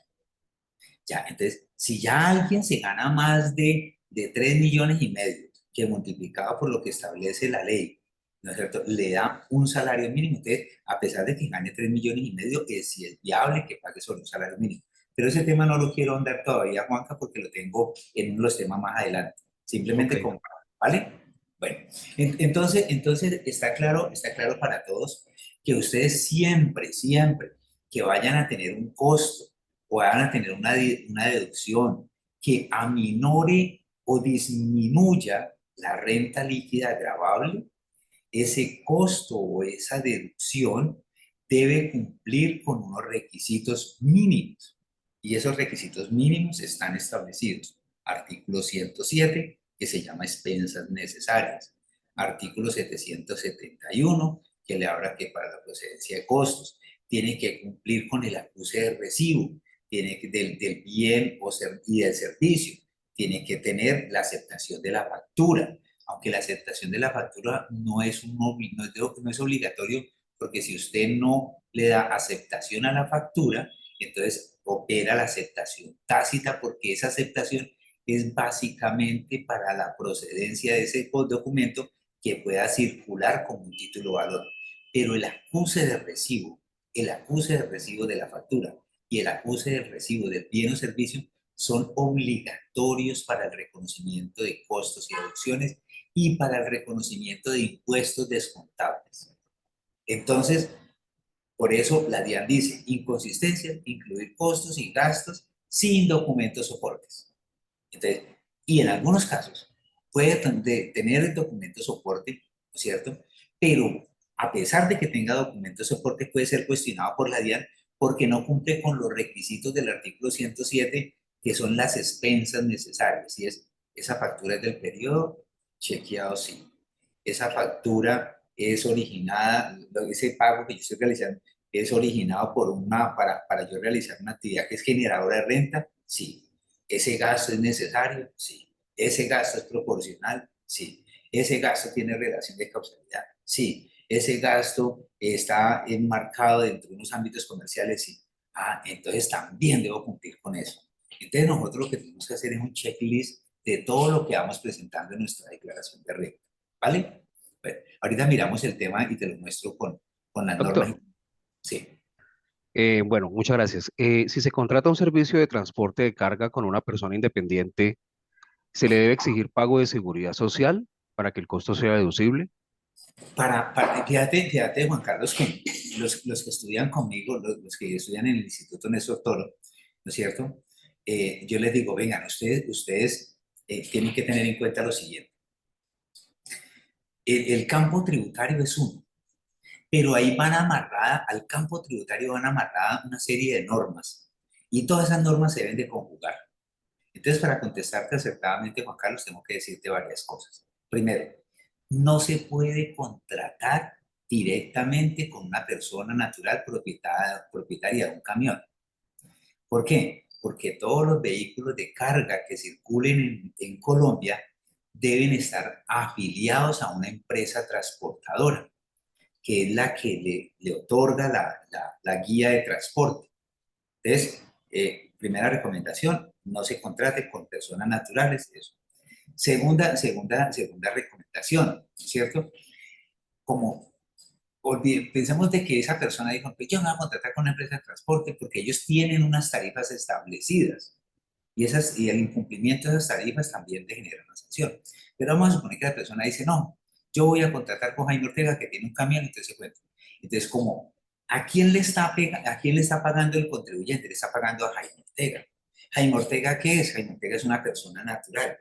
Ya, entonces, si ya alguien se gana más de 3 millones y medio, que multiplicado por lo que establece la ley, ¿no es cierto? Le da un salario mínimo. Entonces, a pesar de que gane 3 millones y medio, si es viable que pague sobre un salario mínimo. Pero ese tema no lo quiero andar todavía, Juanca, porque lo tengo en uno de los temas más adelante. Ok, Simplemente comparo, ¿vale? Bueno, entonces está claro para todos que ustedes siempre que vayan a tener un costo o van a tener una deducción que aminore o disminuya la renta líquida gravable, ese costo o esa deducción debe cumplir con unos requisitos mínimos. Y esos requisitos mínimos están establecidos. Artículo 107, que se llama expensas necesarias. Artículo 771, que le habla que para la procedencia de costos tiene que cumplir con el acuse de recibo, tiene que, del bien y del servicio, tiene que tener la aceptación de la factura, aunque la aceptación de la factura no es obligatorio, porque si usted no le da aceptación a la factura, entonces opera la aceptación tácita, porque esa aceptación es básicamente para la procedencia de ese documento que pueda circular como un título valor. Pero el acuse de recibo de la factura y el acuse de recibo del bien o servicio son obligatorios para el reconocimiento de costos y deducciones y para el reconocimiento de impuestos descontables. Entonces, por eso la DIAN dice, inconsistencia, incluir costos y gastos sin documentos soportes. Entonces, y en algunos casos puede tener el documento soporte, ¿no es cierto? Pero a pesar de que tenga documento de soporte, puede ser cuestionado por la DIAN porque no cumple con los requisitos del artículo 107, que son las expensas necesarias. Y es, esa factura es del periodo, chequeado sí. Esa factura es originada, ese pago que yo estoy realizando es originado por para yo realizar una actividad que es generadora de renta, sí. Ese gasto es necesario, sí. Ese gasto es proporcional, sí. Ese gasto tiene relación de causalidad, sí. Ese gasto está enmarcado dentro de unos ámbitos comerciales, sí. Ah, entonces también debo cumplir con eso. Entonces nosotros lo que tenemos que hacer es un checklist de todo lo que vamos presentando en nuestra declaración de renta, ¿vale? Bueno, ahorita miramos el tema y te lo muestro con las normas. Doctor, Sí. bueno, muchas gracias. Si se contrata un servicio de transporte de carga con una persona independiente, ¿se le debe exigir pago de seguridad social para que el costo sea deducible? Fíjate, Juan Carlos, que los que estudian conmigo, los que estudian en el Instituto Néstor Toro, ¿no es cierto? Yo les digo, vengan, ustedes tienen que tener en cuenta lo siguiente. El campo tributario es uno, pero ahí van amarrada, al campo tributario van amarrada una serie de normas y todas esas normas se deben de conjugar. Entonces, para contestarte acertadamente, Juan Carlos, tengo que decirte varias cosas. Primero, no se puede contratar directamente con una persona natural propietaria de un camión. ¿Por qué? Porque todos los vehículos de carga que circulen en Colombia deben estar afiliados a una empresa transportadora, que es la que le otorga la guía de transporte. Entonces, primera recomendación, no se contrate con personas naturales. Eso. Segunda recomendación, ¿cierto? Como pensemos de que esa persona dijo, pues yo me voy a contratar con una empresa de transporte porque ellos tienen unas tarifas establecidas y el incumplimiento de esas tarifas también le genera una sanción. Pero vamos a suponer que la persona dice, no, yo voy a contratar con Jaime Ortega que tiene un camión, entonces se cuenta. Entonces, como, ¿a quién le está pagando el contribuyente? Le está pagando a Jaime Ortega. Jaime Ortega, ¿qué es? Jaime Ortega es una persona natural.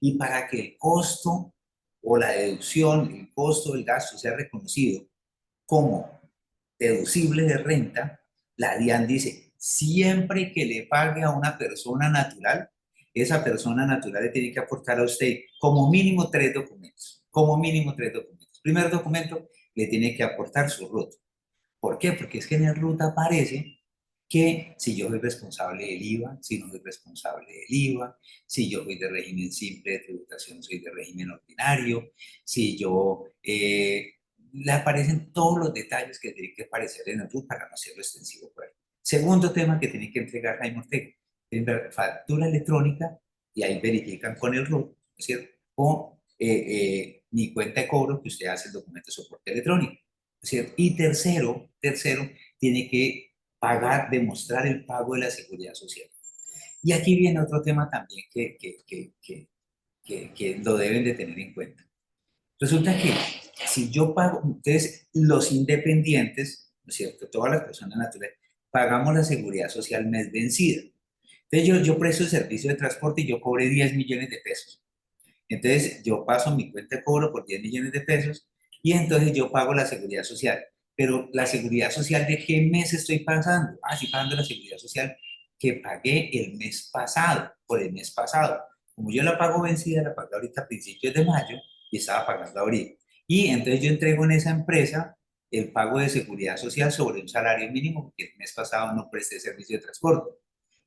Y para que el costo o la deducción, el costo del gasto sea reconocido como deducible de renta, la DIAN dice, siempre que le pague a una persona natural, esa persona natural le tiene que aportar a usted como mínimo tres documentos, como mínimo tres documentos. Primer documento, le tiene que aportar su RUT. ¿Por qué? Porque es que en el RUT aparece que si yo soy responsable del IVA, si no soy responsable del IVA, si yo soy de régimen simple de tributación, soy de régimen ordinario, si yo, le aparecen todos los detalles que tienen que aparecer en el RUT para no hacerlo extensivo por ahí. Segundo tema que tiene que entregar Jaime Ortega, factura electrónica y ahí verifican con el RUT, ¿no es cierto? O mi cuenta de cobro que usted hace el documento de soporte electrónico, ¿no es cierto? Y tercero, tiene que pagar, demostrar el pago de la seguridad social. Y aquí viene otro tema también que lo deben de tener en cuenta. Resulta que si yo pago, entonces los independientes, ¿no es cierto? Todas las personas naturales, pagamos la seguridad social mes vencida. Entonces yo presto el servicio de transporte y yo cobré 10 millones de pesos. Entonces yo paso mi cuenta de cobro por 10 millones de pesos y entonces yo pago la seguridad social. Pero la seguridad social, ¿de qué mes estoy pagando? Ah, estoy pagando la seguridad social que pagué el mes pasado, por el mes pasado. Como yo la pago vencida, la pagué ahorita a principios de mayo y estaba pagando abril. Y entonces yo entrego en esa empresa el pago de seguridad social sobre un salario mínimo porque el mes pasado no presté servicio de transporte.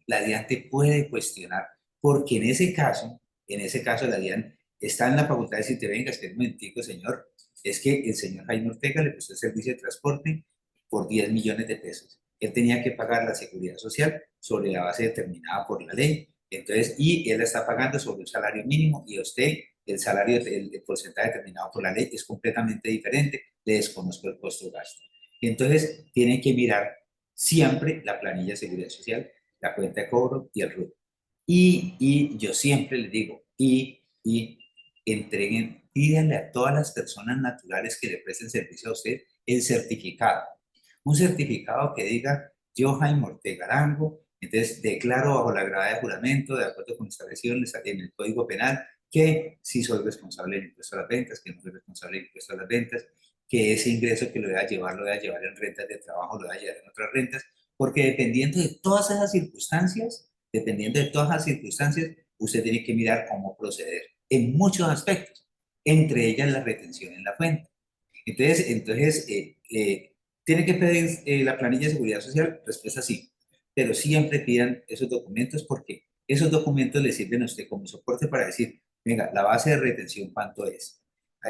La DIAN te puede cuestionar porque en ese caso la DIAN está en la facultad de decirte, venga, espera un momentico, señor, es que el señor Jaime Ortega le prestó el servicio de transporte por 10 millones de pesos. Él tenía que pagar la seguridad social sobre la base determinada por la ley. Entonces, y él está pagando sobre un salario mínimo y a usted el salario, el porcentaje determinado por la ley es completamente diferente. Le desconozco el costo de gasto. Entonces, tienen que mirar siempre la planilla de seguridad social, la cuenta de cobro y el RUT. Y yo siempre les digo, entreguen, pídanle a todas las personas naturales que le presten servicio a usted el certificado. Un certificado que diga, yo Jaime Ortega Arango, entonces declaro bajo la grada de juramento, de acuerdo con lo establecido en el Código Penal, que sí soy responsable del impuesto a las ventas, que no soy responsable del impuesto a las ventas, que ese ingreso que lo voy a llevar en rentas de trabajo, lo voy a llevar en otras rentas, porque dependiendo de todas esas circunstancias, usted tiene que mirar cómo proceder en muchos aspectos, entre ellas la retención en la cuenta. Entonces, tiene que pedir la planilla de seguridad social, respuesta sí, pero siempre pidan esos documentos porque esos documentos le sirven a usted como soporte para decir, venga, la base de retención, ¿cuánto es?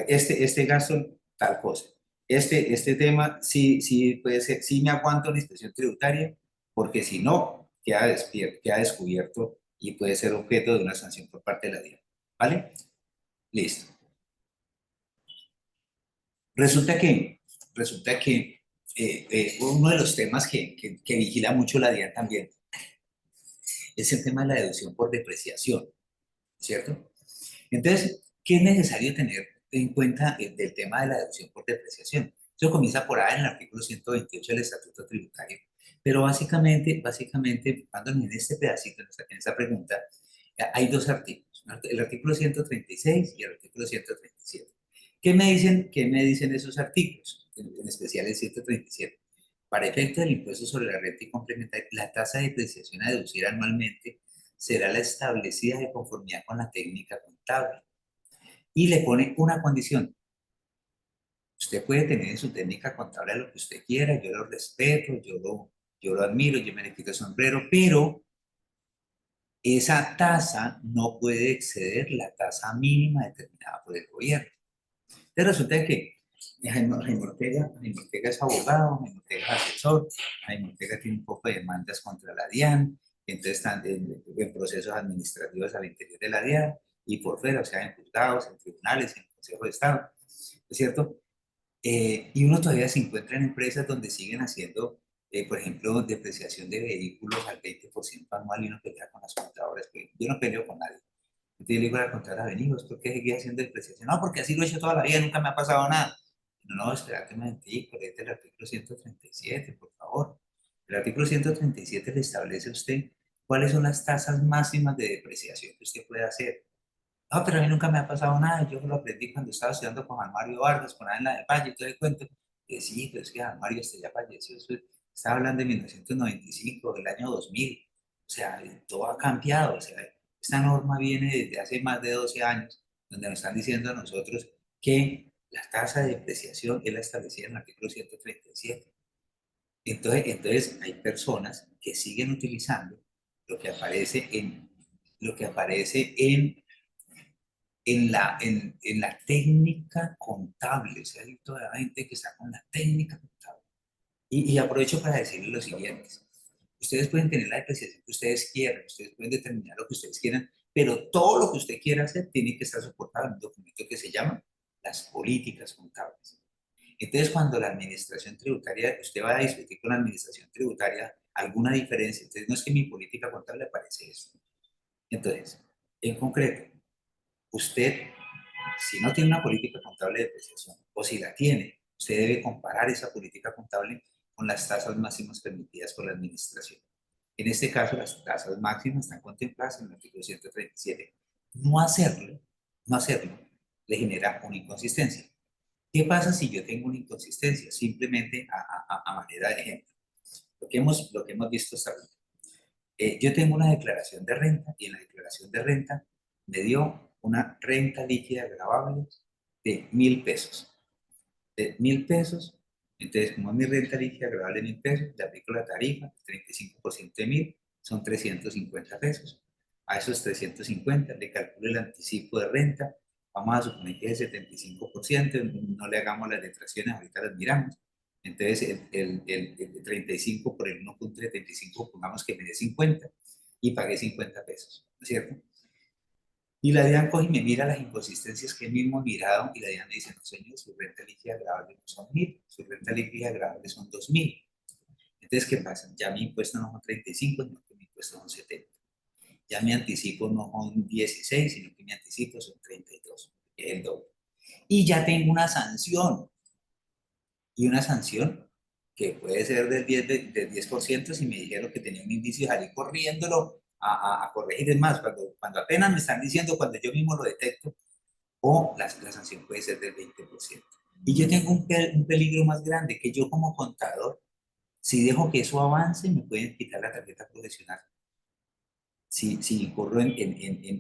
Este gasto, tal cosa. Este tema, sí, sí puede ser, sí me aguanto la inspección tributaria, porque si no, queda descubierto y puede ser objeto de una sanción por parte de la DIAN. ¿Vale? Listo. Resulta que, resulta que uno de los temas que vigila mucho la DIAN también es el tema de la deducción por depreciación, ¿cierto? Entonces, ¿qué es necesario tener en cuenta del tema de la deducción por depreciación? Eso comienza por ahí en el artículo 128 del Estatuto Tributario, pero básicamente, cuando en este pedacito, en esta pregunta, hay dos artículos, ¿no? El artículo 136 y el artículo 137. ¿Qué me dicen esos artículos? En especial el 137. Para efecto del impuesto sobre la renta y complementaria, la tasa de depreciación a deducir anualmente será la establecida de conformidad con la técnica contable. Y le pone una condición. Usted puede tener en su técnica contable lo que usted quiera, yo lo respeto, yo lo admiro, yo me le quito el sombrero, pero esa tasa no puede exceder la tasa mínima determinada por el gobierno. Entonces resulta que Jaime Ortega es abogado, Jaime Ortega es asesor, Jaime Ortega tiene un poco de demandas contra la DIAN, entonces están en procesos administrativos al interior de la DIAN y por fuera, o sea, en juzgados, en tribunales, en el Consejo de Estado, ¿es cierto? Y uno todavía se encuentra en empresas donde siguen haciendo, por ejemplo, depreciación de vehículos al 20% anual y uno pelea con las contadoras. Yo no peleo con nadie. Entonces yo le digo a la contadora, venimos, ¿por qué seguía haciendo depreciación? No, porque así lo he hecho toda la vida, nunca me ha pasado nada. No, no, espérate un momentico, léete el artículo 137, por favor. El artículo 137 le establece a usted cuáles son las tasas máximas de depreciación que usted puede hacer. No, pero a mí nunca me ha pasado nada. Yo lo aprendí cuando estaba estudiando con Juan Mario Vargas, con Ana de Valle, y todo el cuento. Que sí, pero es que Juan Mario este ya falleció. Estaba hablando de 1995, del año 2000. O sea, todo ha cambiado. O sea, esta norma viene desde hace más de 12 años, donde nos están diciendo a nosotros que la tasa de depreciación es la establecida en el artículo 137. Entonces hay personas que siguen utilizando lo que aparece en, lo que aparece en la técnica contable. O sea, hay toda la gente que está con la técnica contable. Y aprovecho para decirles lo siguiente. Ustedes pueden tener la depreciación que ustedes quieran, ustedes pueden determinar lo que ustedes quieran, pero todo lo que usted quiera hacer tiene que estar soportado en un documento que se llama las políticas contables. Entonces, cuando la administración tributaria, usted va a discutir con la administración tributaria alguna diferencia, entonces no es que mi política contable aparece eso. Entonces, en concreto, usted, si no tiene una política contable de depreciación, o si la tiene, usted debe comparar esa política contable con las tasas máximas permitidas por la administración. En este caso, las tasas máximas están contempladas en el artículo 137. No hacerlo, no hacerlo, le genera una inconsistencia. ¿Qué pasa si yo tengo una inconsistencia? Simplemente a manera de ejemplo. Lo que hemos visto hasta ahora. Yo tengo una declaración de renta y en la declaración de renta me dio una renta líquida agravable de 1.000 pesos. De 1.000 pesos, entonces como es mi renta líquida agravable de 1.000 pesos, le aplico la tarifa, 35% de 1.000, son 350 pesos. A esos 350 le calculo el anticipo de renta, vamos a suponer que es el 75%, no le hagamos las detracciones, ahorita las miramos. Entonces, el 35 por el 1,75, pongamos que me dé 50 y pagué 50 pesos, ¿no es cierto? Y la DIAN coge y me mira las inconsistencias que él mismo ha mirado y la DIAN me dice, no señor, su renta líquida agravable no son 1.000, su renta líquida agravable son 2.000. Entonces, ¿qué pasa? Ya mi impuesto no son 35, sino que mi impuesto son 70. Ya mi anticipo no son 16, sino que mi anticipo son 32, que es el doble. Y ya tengo una sanción, y una sanción que puede ser del 10% si me dijeron que tenía un indicio y salí corriéndolo a corregir. Es más, cuando apenas me están diciendo, cuando yo mismo lo detecto, o la sanción puede ser del 20%. Y yo tengo un peligro más grande, que yo como contador, si dejo que eso avance, me pueden quitar la tarjeta profesional. Si incurro en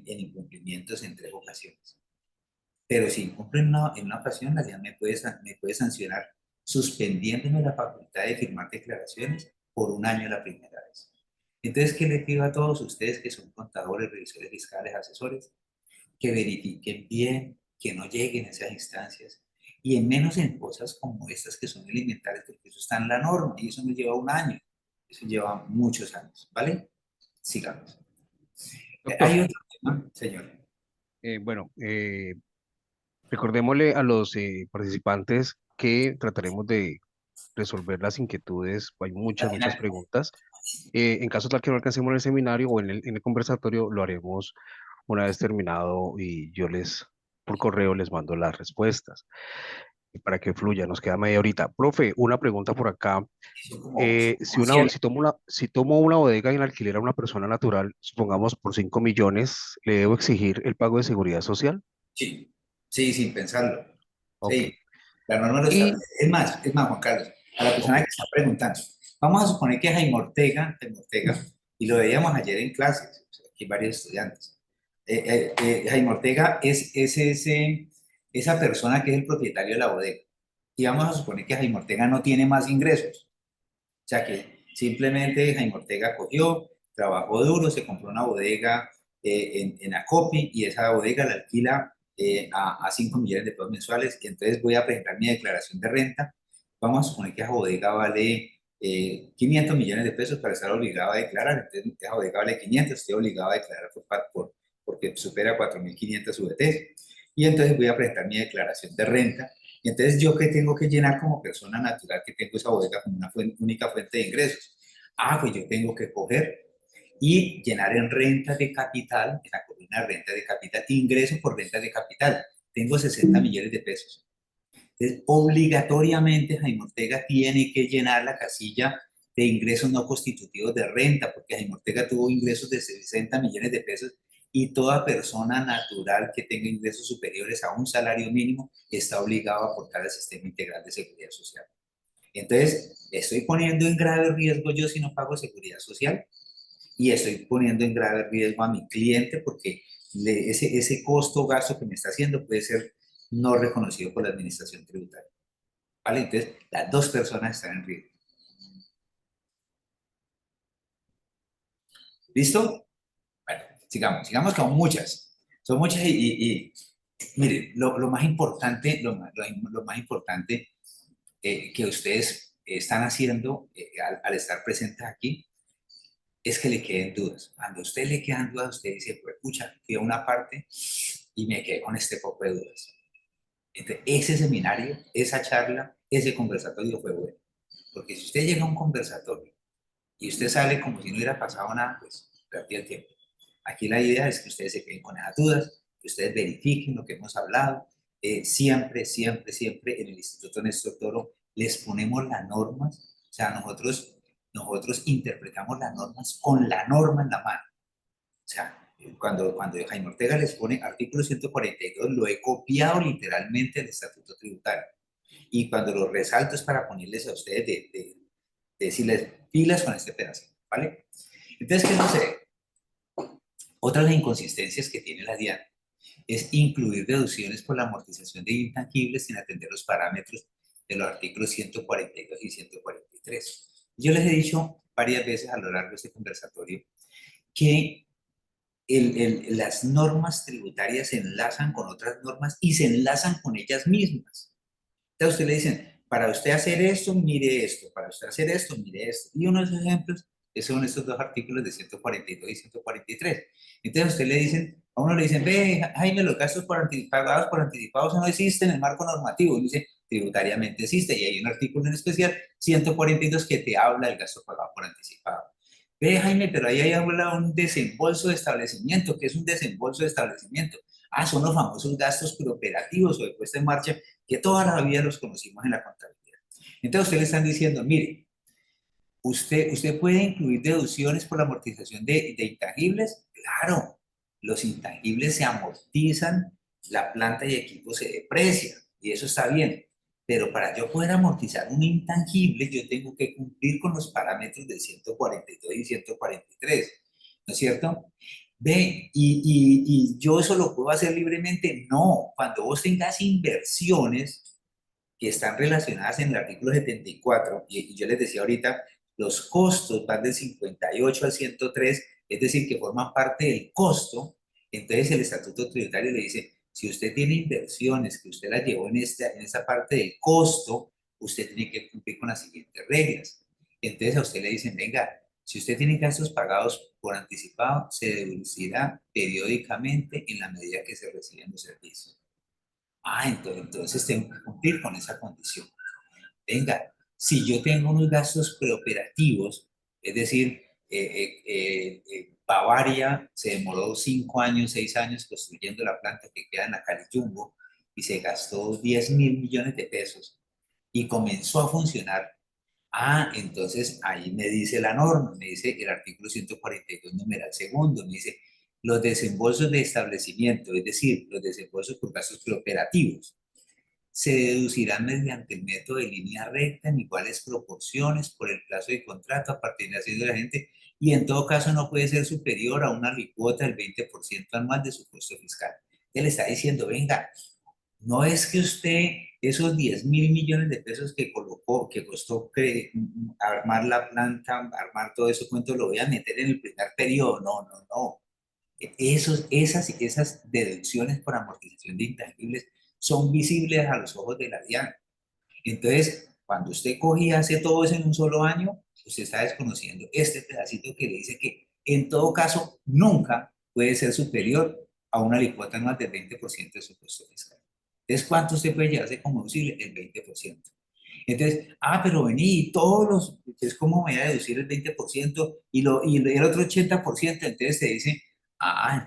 incumplimientos en 3 ocasiones. Pero si incumplo en una ocasión, la DIAN me puede sancionar suspendiéndome la facultad de firmar declaraciones por un año la primera vez. Entonces, ¿qué les pido a todos ustedes que son contadores, revisores fiscales, asesores? Que verifiquen bien, que no lleguen a esas instancias, y en menos en cosas como estas que son elementales, porque eso está en la norma y eso no lleva un año, eso lleva muchos años, ¿vale? Sigamos. Doctor, Hay otro tema, señor. bueno, recordémosle a los participantes que trataremos de resolver las inquietudes. Hay muchas, muchas Adelante. preguntas. En caso tal que no alcancemos en el seminario o en el conversatorio, lo haremos una vez terminado y yo por correo les mando las respuestas y para que fluya. Nos queda media horita. Profe, una pregunta por acá. Eso como, Si, como 100. si tomo una bodega en alquiler a una persona natural, supongamos por 5 millones, ¿le debo exigir el pago de seguridad social? Sí, sí, sin pensarlo. Ok. Sí, la norma lo Y, establece. Es más, Juan Carlos, a la ok, persona que está preguntando, vamos a suponer que Jaime Ortega, y lo veíamos ayer en clases, o sea, aquí varios estudiantes. Jaime Ortega esa persona que es el propietario de la bodega. Y vamos a suponer que Jaime Ortega no tiene más ingresos. O sea que simplemente Jaime Ortega cogió, trabajó duro, se compró una bodega en Acopi, y esa bodega la alquila a 5 millones de pesos mensuales. Y entonces voy a presentar mi declaración de renta. Vamos a suponer que esa bodega vale 500 millones de pesos para estar obligado a declarar. Entonces esa bodega vale 500, estoy obligado a declarar porque supera 4.500 VTs. Y entonces voy a presentar mi declaración de renta. Y entonces, ¿yo qué tengo que llenar como persona natural que tengo esa bodega como una única fuente de ingresos? Pues yo tengo que coger y llenar en renta de capital, en la columna de renta de capital, ingreso por renta de capital. Tengo 60 millones de pesos. Entonces, obligatoriamente Jaime Ortega tiene que llenar la casilla de ingresos no constitutivos de renta, porque Jaime Ortega tuvo ingresos de 60 millones de pesos, y toda persona natural que tenga ingresos superiores a un salario mínimo está obligado a aportar al sistema integral de seguridad social. Entonces, estoy poniendo en grave riesgo yo si no pago seguridad social, y estoy poniendo en grave riesgo a mi cliente porque ese costo o gasto que me está haciendo puede ser no reconocido por la administración tributaria. ¿Vale? Entonces, las dos personas están en riesgo. ¿Listo? Bueno, sigamos con muchas. Son muchas mire, lo más importante, lo más importante que ustedes están haciendo al estar presentes aquí es que le queden dudas. Cuando a usted le quedan dudas, usted dice, pues, pucha, fui a una parte y me quedé con este poco de dudas. Entonces, ese seminario, esa charla, ese conversatorio fue bueno. Porque si usted llega a un conversatorio y usted sale como si no hubiera pasado nada, pues perdió el tiempo. Aquí la idea es que ustedes se queden con esas dudas, que ustedes verifiquen lo que hemos hablado. Siempre, siempre, siempre en el Instituto Néstor Toro les ponemos las normas. O sea, nosotros interpretamos las normas con la norma en la mano. O sea, cuando Jaime Ortega les pone artículo 142, lo he copiado literalmente del Estatuto Tributario. Y cuando lo resalto es para ponerles a ustedes de decirles pilas con este pedazo, ¿vale? Entonces, ¿qué sucede? Otra de las inconsistencias que tiene la DIAN es incluir deducciones por la amortización de intangibles sin atender los parámetros de los artículos 142 y 143. Yo les he dicho varias veces a lo largo de este conversatorio que las normas tributarias se enlazan con otras normas y se enlazan con ellas mismas. Entonces, usted le dicen, para usted hacer esto, mire esto, para usted hacer esto, mire esto. Y uno de esos ejemplos son estos dos artículos de 142 y 143. Entonces, a usted le dicen, a uno le dicen, ve, Jaime, los gastos pagados por anticipados no existen en el marco normativo. Y dice, tributariamente existe. Y hay un artículo en especial, 142, que te habla del gasto pagado por anticipado. Ve, Jaime, pero ahí hay habla un desembolso de establecimiento. ¿Qué es un desembolso de establecimiento? Son los famosos gastos preoperativos o de puesta en marcha que toda la vida los conocimos en la contabilidad. Entonces, ustedes le están diciendo, mire, usted puede incluir deducciones por la amortización de intangibles. Claro, los intangibles se amortizan, la planta y equipo se deprecia, y eso está bien. Pero para yo poder amortizar un intangible, yo tengo que cumplir con los parámetros de 142 y 143, ¿no es cierto? Ve, y yo eso lo puedo hacer libremente. No, cuando vos tengas inversiones que están relacionadas en el artículo 74, y yo les decía ahorita, los costos van del 58 al 103, es decir, que forman parte del costo. Entonces el estatuto tributario le dice, si usted tiene inversiones que usted las llevó en esta parte del costo, usted tiene que cumplir con las siguientes reglas. Entonces a usted le dicen, venga, si usted tiene gastos pagados por anticipado, se deducirá periódicamente en la medida que se reciben los servicios. Ah, entonces tengo que cumplir con esa condición. Venga, si yo tengo unos gastos preoperativos, es decir, Bavaria se demoró 5 años, 6 años construyendo la planta que queda en la Cali Jumbo y se gastó 10.000 millones de pesos y comenzó a funcionar. Ah, entonces ahí me dice la norma, me dice el artículo 142, numeral segundo, me dice los desembolsos de establecimiento, es decir, los desembolsos por gastos preoperativos se deducirán mediante el método de línea recta en iguales proporciones por el plazo de contrato a partir de la de la gente y en todo caso no puede ser superior a una alícuota del 20% anual de su costo fiscal. Él está diciendo, venga, no es que usted esos 10.000 millones de pesos que colocó, que costó armar la planta, armar todo eso, cuento, lo voy a meter en el primer periodo. No, no, no. Esas deducciones por amortización de intangibles son visibles a los ojos de la DIAN. Entonces, cuando usted coge y hace todo eso en un solo año, usted está desconociendo este pedacito que le dice que en todo caso nunca puede ser superior a una alícuota anual del 20% de su costo fiscal. Entonces, ¿cuánto usted puede llevarse como deducible? El 20%. Entonces, pero vení, todos los, entonces, ¿cómo me voy a deducir el 20% y el otro 80%? Entonces te dice,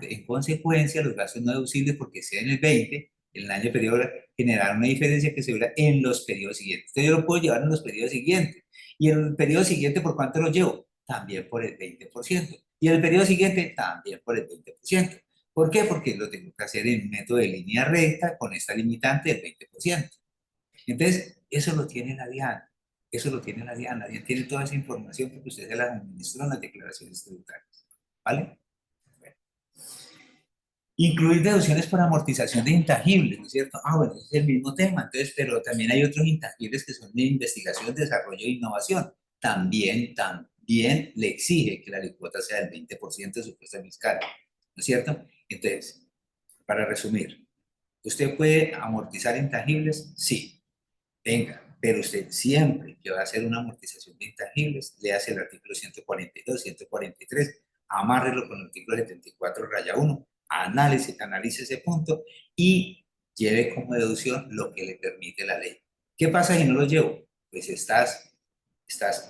en consecuencia, los gastos no deducibles, porque sea en el 20, en el año periodo, generar una diferencia que se verá en los periodos siguientes. Entonces, yo lo puedo llevar en los periodos siguientes. ¿Y en el periodo siguiente por cuánto lo llevo? También por el 20%. Y en el periodo siguiente también por el 20%. ¿Por qué? Porque lo tengo que hacer en un método de línea recta con esta limitante del 20%. Entonces, eso lo tiene la DIAN. Eso lo tiene la DIAN. La DIAN tiene toda esa información porque usted se la administró en las declaraciones tributarias. ¿Vale? Bueno. Incluir deducciones por amortización de intangibles, ¿no es cierto? Bueno, ese es el mismo tema. Entonces, pero también hay otros intangibles que son de investigación, desarrollo e innovación. También le exige que la alícuota sea del 20% de su cuesta fiscal. ¿No es cierto? Entonces, para resumir, ¿usted puede amortizar intangibles? Sí. Venga, pero usted siempre que va a hacer una amortización de intangibles, le hace el artículo 142, 143, amárrelo con el artículo 74, raya 1, analice ese punto y lleve como deducción lo que le permite la ley. ¿Qué pasa si no lo llevo? Pues estás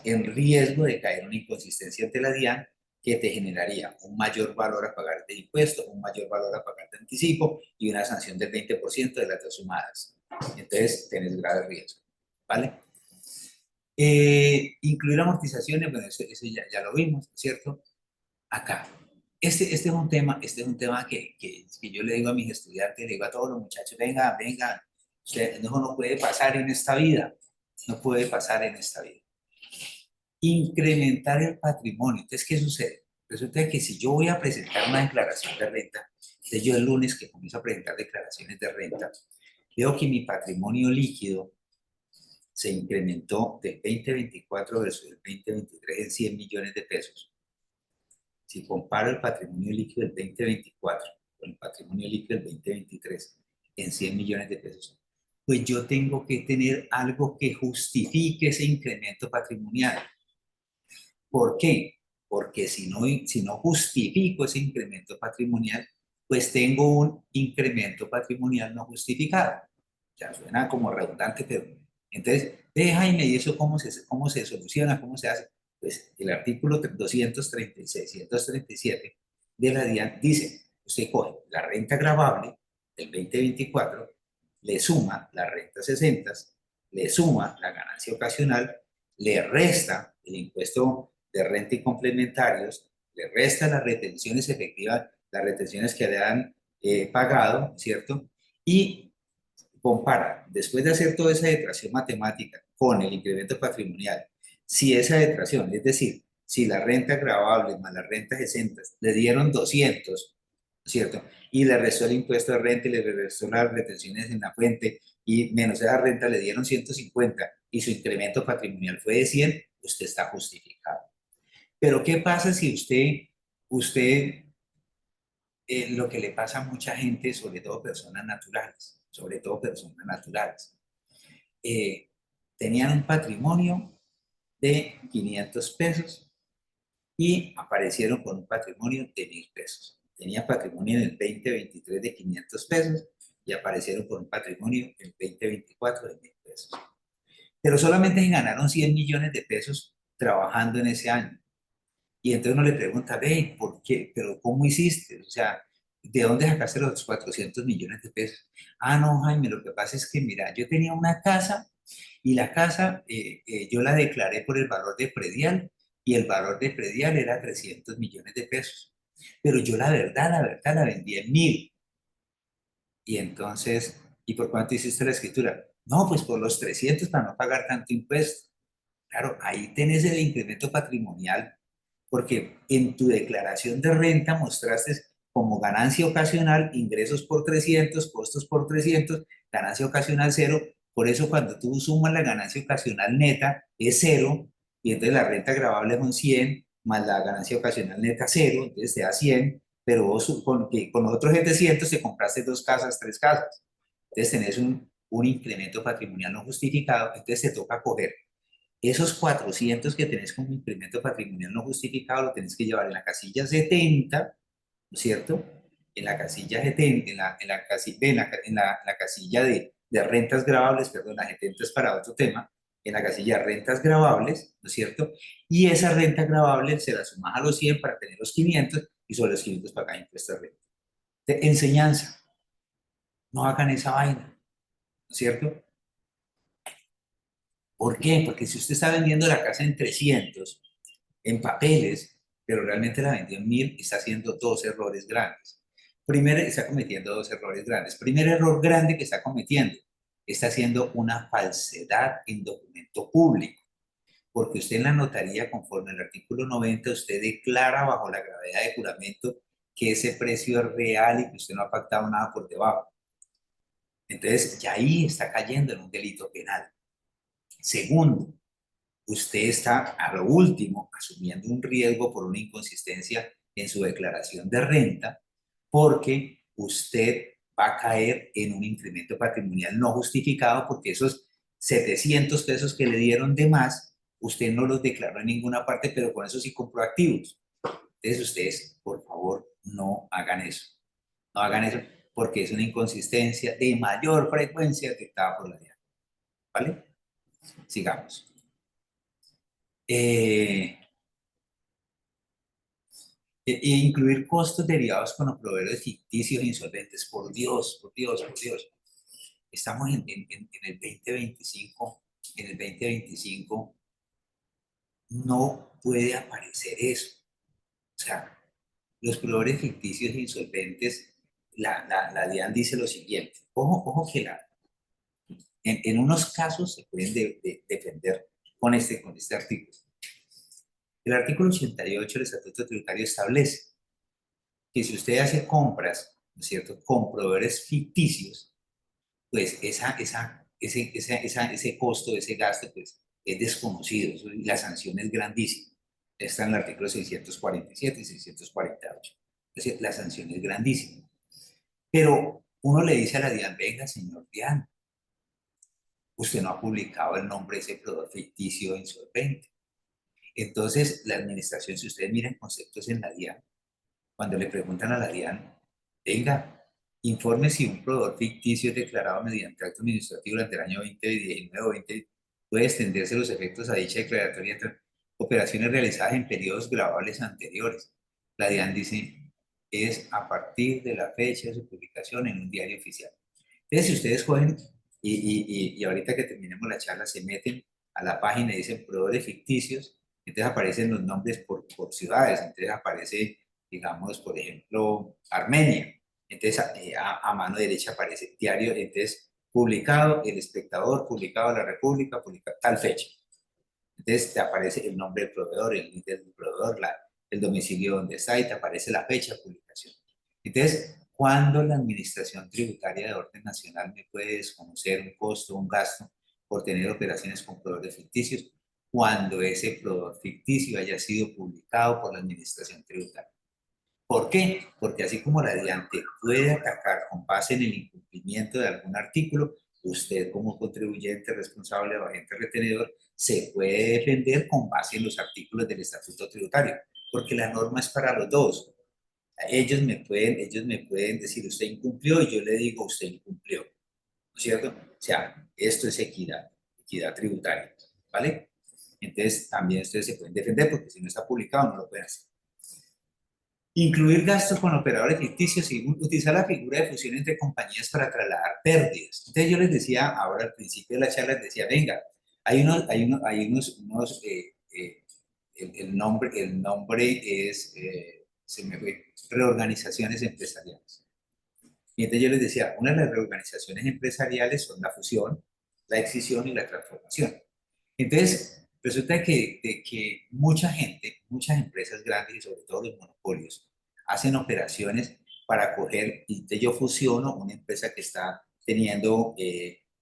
en riesgo de caer en una inconsistencia ante la DIAN que te generaría un mayor valor a pagar de impuesto, un mayor valor a pagar de anticipo y una sanción del 20% de las dos sumadas. Entonces, tenés grave riesgo, ¿vale? Incluir amortizaciones, bueno, eso ya lo vimos, ¿cierto? Acá. Este es un tema que yo le digo a mis estudiantes, le digo a todos los muchachos, venga, no, no puede pasar en esta vida, no puede pasar en esta vida. Incrementar el patrimonio. Entonces, ¿qué sucede? Resulta que si yo voy a presentar una declaración de renta, entonces yo el lunes que comienzo a presentar declaraciones de renta, veo que mi patrimonio líquido se incrementó del 2024 versus el 2023 en 100 millones de pesos. Si comparo el patrimonio líquido del 2024 con el patrimonio líquido del 2023 en 100 millones de pesos, pues yo tengo que tener algo que justifique ese incremento patrimonial. ¿Por qué? Porque si no justifico ese incremento patrimonial, pues tengo un incremento patrimonial no justificado. Ya suena como redundante, pero entonces, Jaime, ¿y eso cómo se soluciona? ¿Cómo se hace? Pues el artículo 236, 237 de la DIAN dice, usted coge la renta gravable del 2024, le suma las rentas 60, le suma la ganancia ocasional, le resta el impuesto de renta y complementarios, le resta las retenciones efectivas, las retenciones que le han pagado, ¿cierto? Y compara, después de hacer toda esa detracción matemática con el incremento patrimonial, si esa detracción, es decir, si la renta gravable más las rentas exentas le dieron 200, ¿cierto? Y le restó el impuesto de renta y le restó las retenciones en la fuente y menos esa renta le dieron 150 y su incremento patrimonial fue de 100, usted está justificado. Pero ¿qué pasa si usted lo que le pasa a mucha gente, sobre todo personas naturales, eh, tenían un patrimonio de 500 pesos y aparecieron con un patrimonio de 1000 pesos. Tenía patrimonio en el 2023 de 500 pesos y aparecieron con un patrimonio en el 2024 de 1000 pesos. Pero solamente se ganaron 100 millones de pesos trabajando en ese año. Y entonces uno le pregunta, ve, ¿por qué? ¿Pero cómo hiciste? O sea, ¿de dónde sacaste los 400 millones de pesos? Ah, no, Jaime, lo que pasa es que, mira, yo tenía una casa y la casa yo la declaré por el valor de predial y el valor de predial era 300 millones de pesos. Pero yo la verdad, la vendí en 1000. Y entonces, ¿y por cuánto hiciste la escritura? No, pues por los 300 para no pagar tanto impuesto. Claro, ahí tenés el incremento patrimonial porque en tu declaración de renta mostraste como ganancia ocasional ingresos por 300, costos por 300, ganancia ocasional cero. Por eso cuando tú sumas la ganancia ocasional neta es cero y entonces la renta gravable son 100 más la ganancia ocasional neta cero, entonces te da 100, pero vos con los otros 700 te compraste 2 casas, 3 casas. Entonces tenés un incremento patrimonial no justificado, entonces te toca coger esos 400 que tenés como incremento patrimonial no justificado, lo tenés que llevar en la casilla 70, ¿no es cierto? En la casilla 70, en la casilla de rentas gravables, perdón, la 70 es para otro tema, en la casilla de rentas gravables, ¿no es cierto? Y esa renta gravable se la sumas a los 100 para tener los 500 y sobre los 500 pagar impuestos de renta. Enseñanza, no hagan esa vaina, ¿no es cierto? ¿Por qué? Porque si usted está vendiendo la casa en 300 en papeles, pero realmente la vendió en 1000, está haciendo 2 errores grandes. Primero, está cometiendo 2 errores grandes. Primer error grande que está cometiendo, está haciendo una falsedad en documento público, porque usted en la notaría, conforme al artículo 90, usted declara bajo la gravedad de juramento que ese precio es real y que usted no ha pactado nada por debajo. Entonces, ya ahí está cayendo en un delito penal. Segundo, usted está a lo último asumiendo un riesgo por una inconsistencia en su declaración de renta, porque usted va a caer en un incremento patrimonial no justificado, porque esos 700 pesos que le dieron de más, usted no los declaró en ninguna parte, pero con eso sí compró activos. Entonces ustedes, por favor, no hagan eso. No hagan eso porque es una inconsistencia de mayor frecuencia detectada por la DIAN. ¿Vale? Sigamos. Eh, incluir costos derivados con los proveedores ficticios e insolventes. Por Dios, por Dios, por Dios. Estamos en el 2025. En el 2025 no puede aparecer eso. O sea, los proveedores ficticios e insolventes, la DIAN dice lo siguiente. Ojo que en unos casos se pueden defender con este artículo. El artículo 88 del Estatuto Tributario establece que si usted hace compras, ¿no es cierto?, con proveedores ficticios, pues ese costo, ese gasto, pues es desconocido y la sanción es grandísima. Está en el artículo 647 y 648. Es decir, la sanción es grandísima. Pero uno le dice a la DIAN, venga, señor DIAN, usted no ha publicado el nombre de ese proveedor ficticio insolvente. Entonces, la administración, si ustedes miran conceptos en la DIAN, cuando le preguntan a la DIAN, venga, informe si un proveedor ficticio es declarado mediante acto administrativo durante el año 2019 o 20, puede extenderse los efectos a dicha declaratoria entre operaciones realizadas en periodos grabables anteriores. La DIAN dice, es a partir de la fecha de su publicación en un diario oficial. Entonces, si ustedes cogen y ahorita que terminemos la charla, se meten a la página y dicen proveedores ficticios, entonces aparecen los nombres por ciudades, entonces aparece, digamos, por ejemplo, Armenia. Entonces, a mano derecha aparece diario, entonces publicado El Espectador, publicado La República, publicado tal fecha. Entonces te aparece el nombre del proveedor, el link del proveedor, el domicilio donde está y te aparece la fecha de publicación. Entonces, ¿cuándo la Administración Tributaria de Orden Nacional me puede desconocer un costo, un gasto por tener operaciones con proveedores ficticios? Cuando ese proveedor ficticio haya sido publicado por la Administración Tributaria. ¿Por qué? Porque así como la DIANTE puede atacar con base en el incumplimiento de algún artículo, usted como contribuyente responsable o agente retenedor se puede defender con base en los artículos del Estatuto Tributario, porque la norma es para los dos. Ellos me pueden decir, usted incumplió, y yo le digo, usted incumplió. ¿No es cierto? O sea, esto es equidad, equidad tributaria, ¿vale? Entonces, también ustedes se pueden defender, porque si no está publicado, no lo pueden hacer. Incluir gastos con operadores ficticios y utilizar la figura de fusión entre compañías para trasladar pérdidas. Entonces yo les decía, ahora al principio de la charla, les decía, venga, el nombre es, se me fue, reorganizaciones empresariales. Y entonces yo les decía, una de las reorganizaciones empresariales son la fusión, la excisión y la transformación. Entonces, resulta que mucha gente, muchas empresas grandes y sobre todo los monopolios, hacen operaciones para coger, y entonces yo fusiono una empresa que está teniendo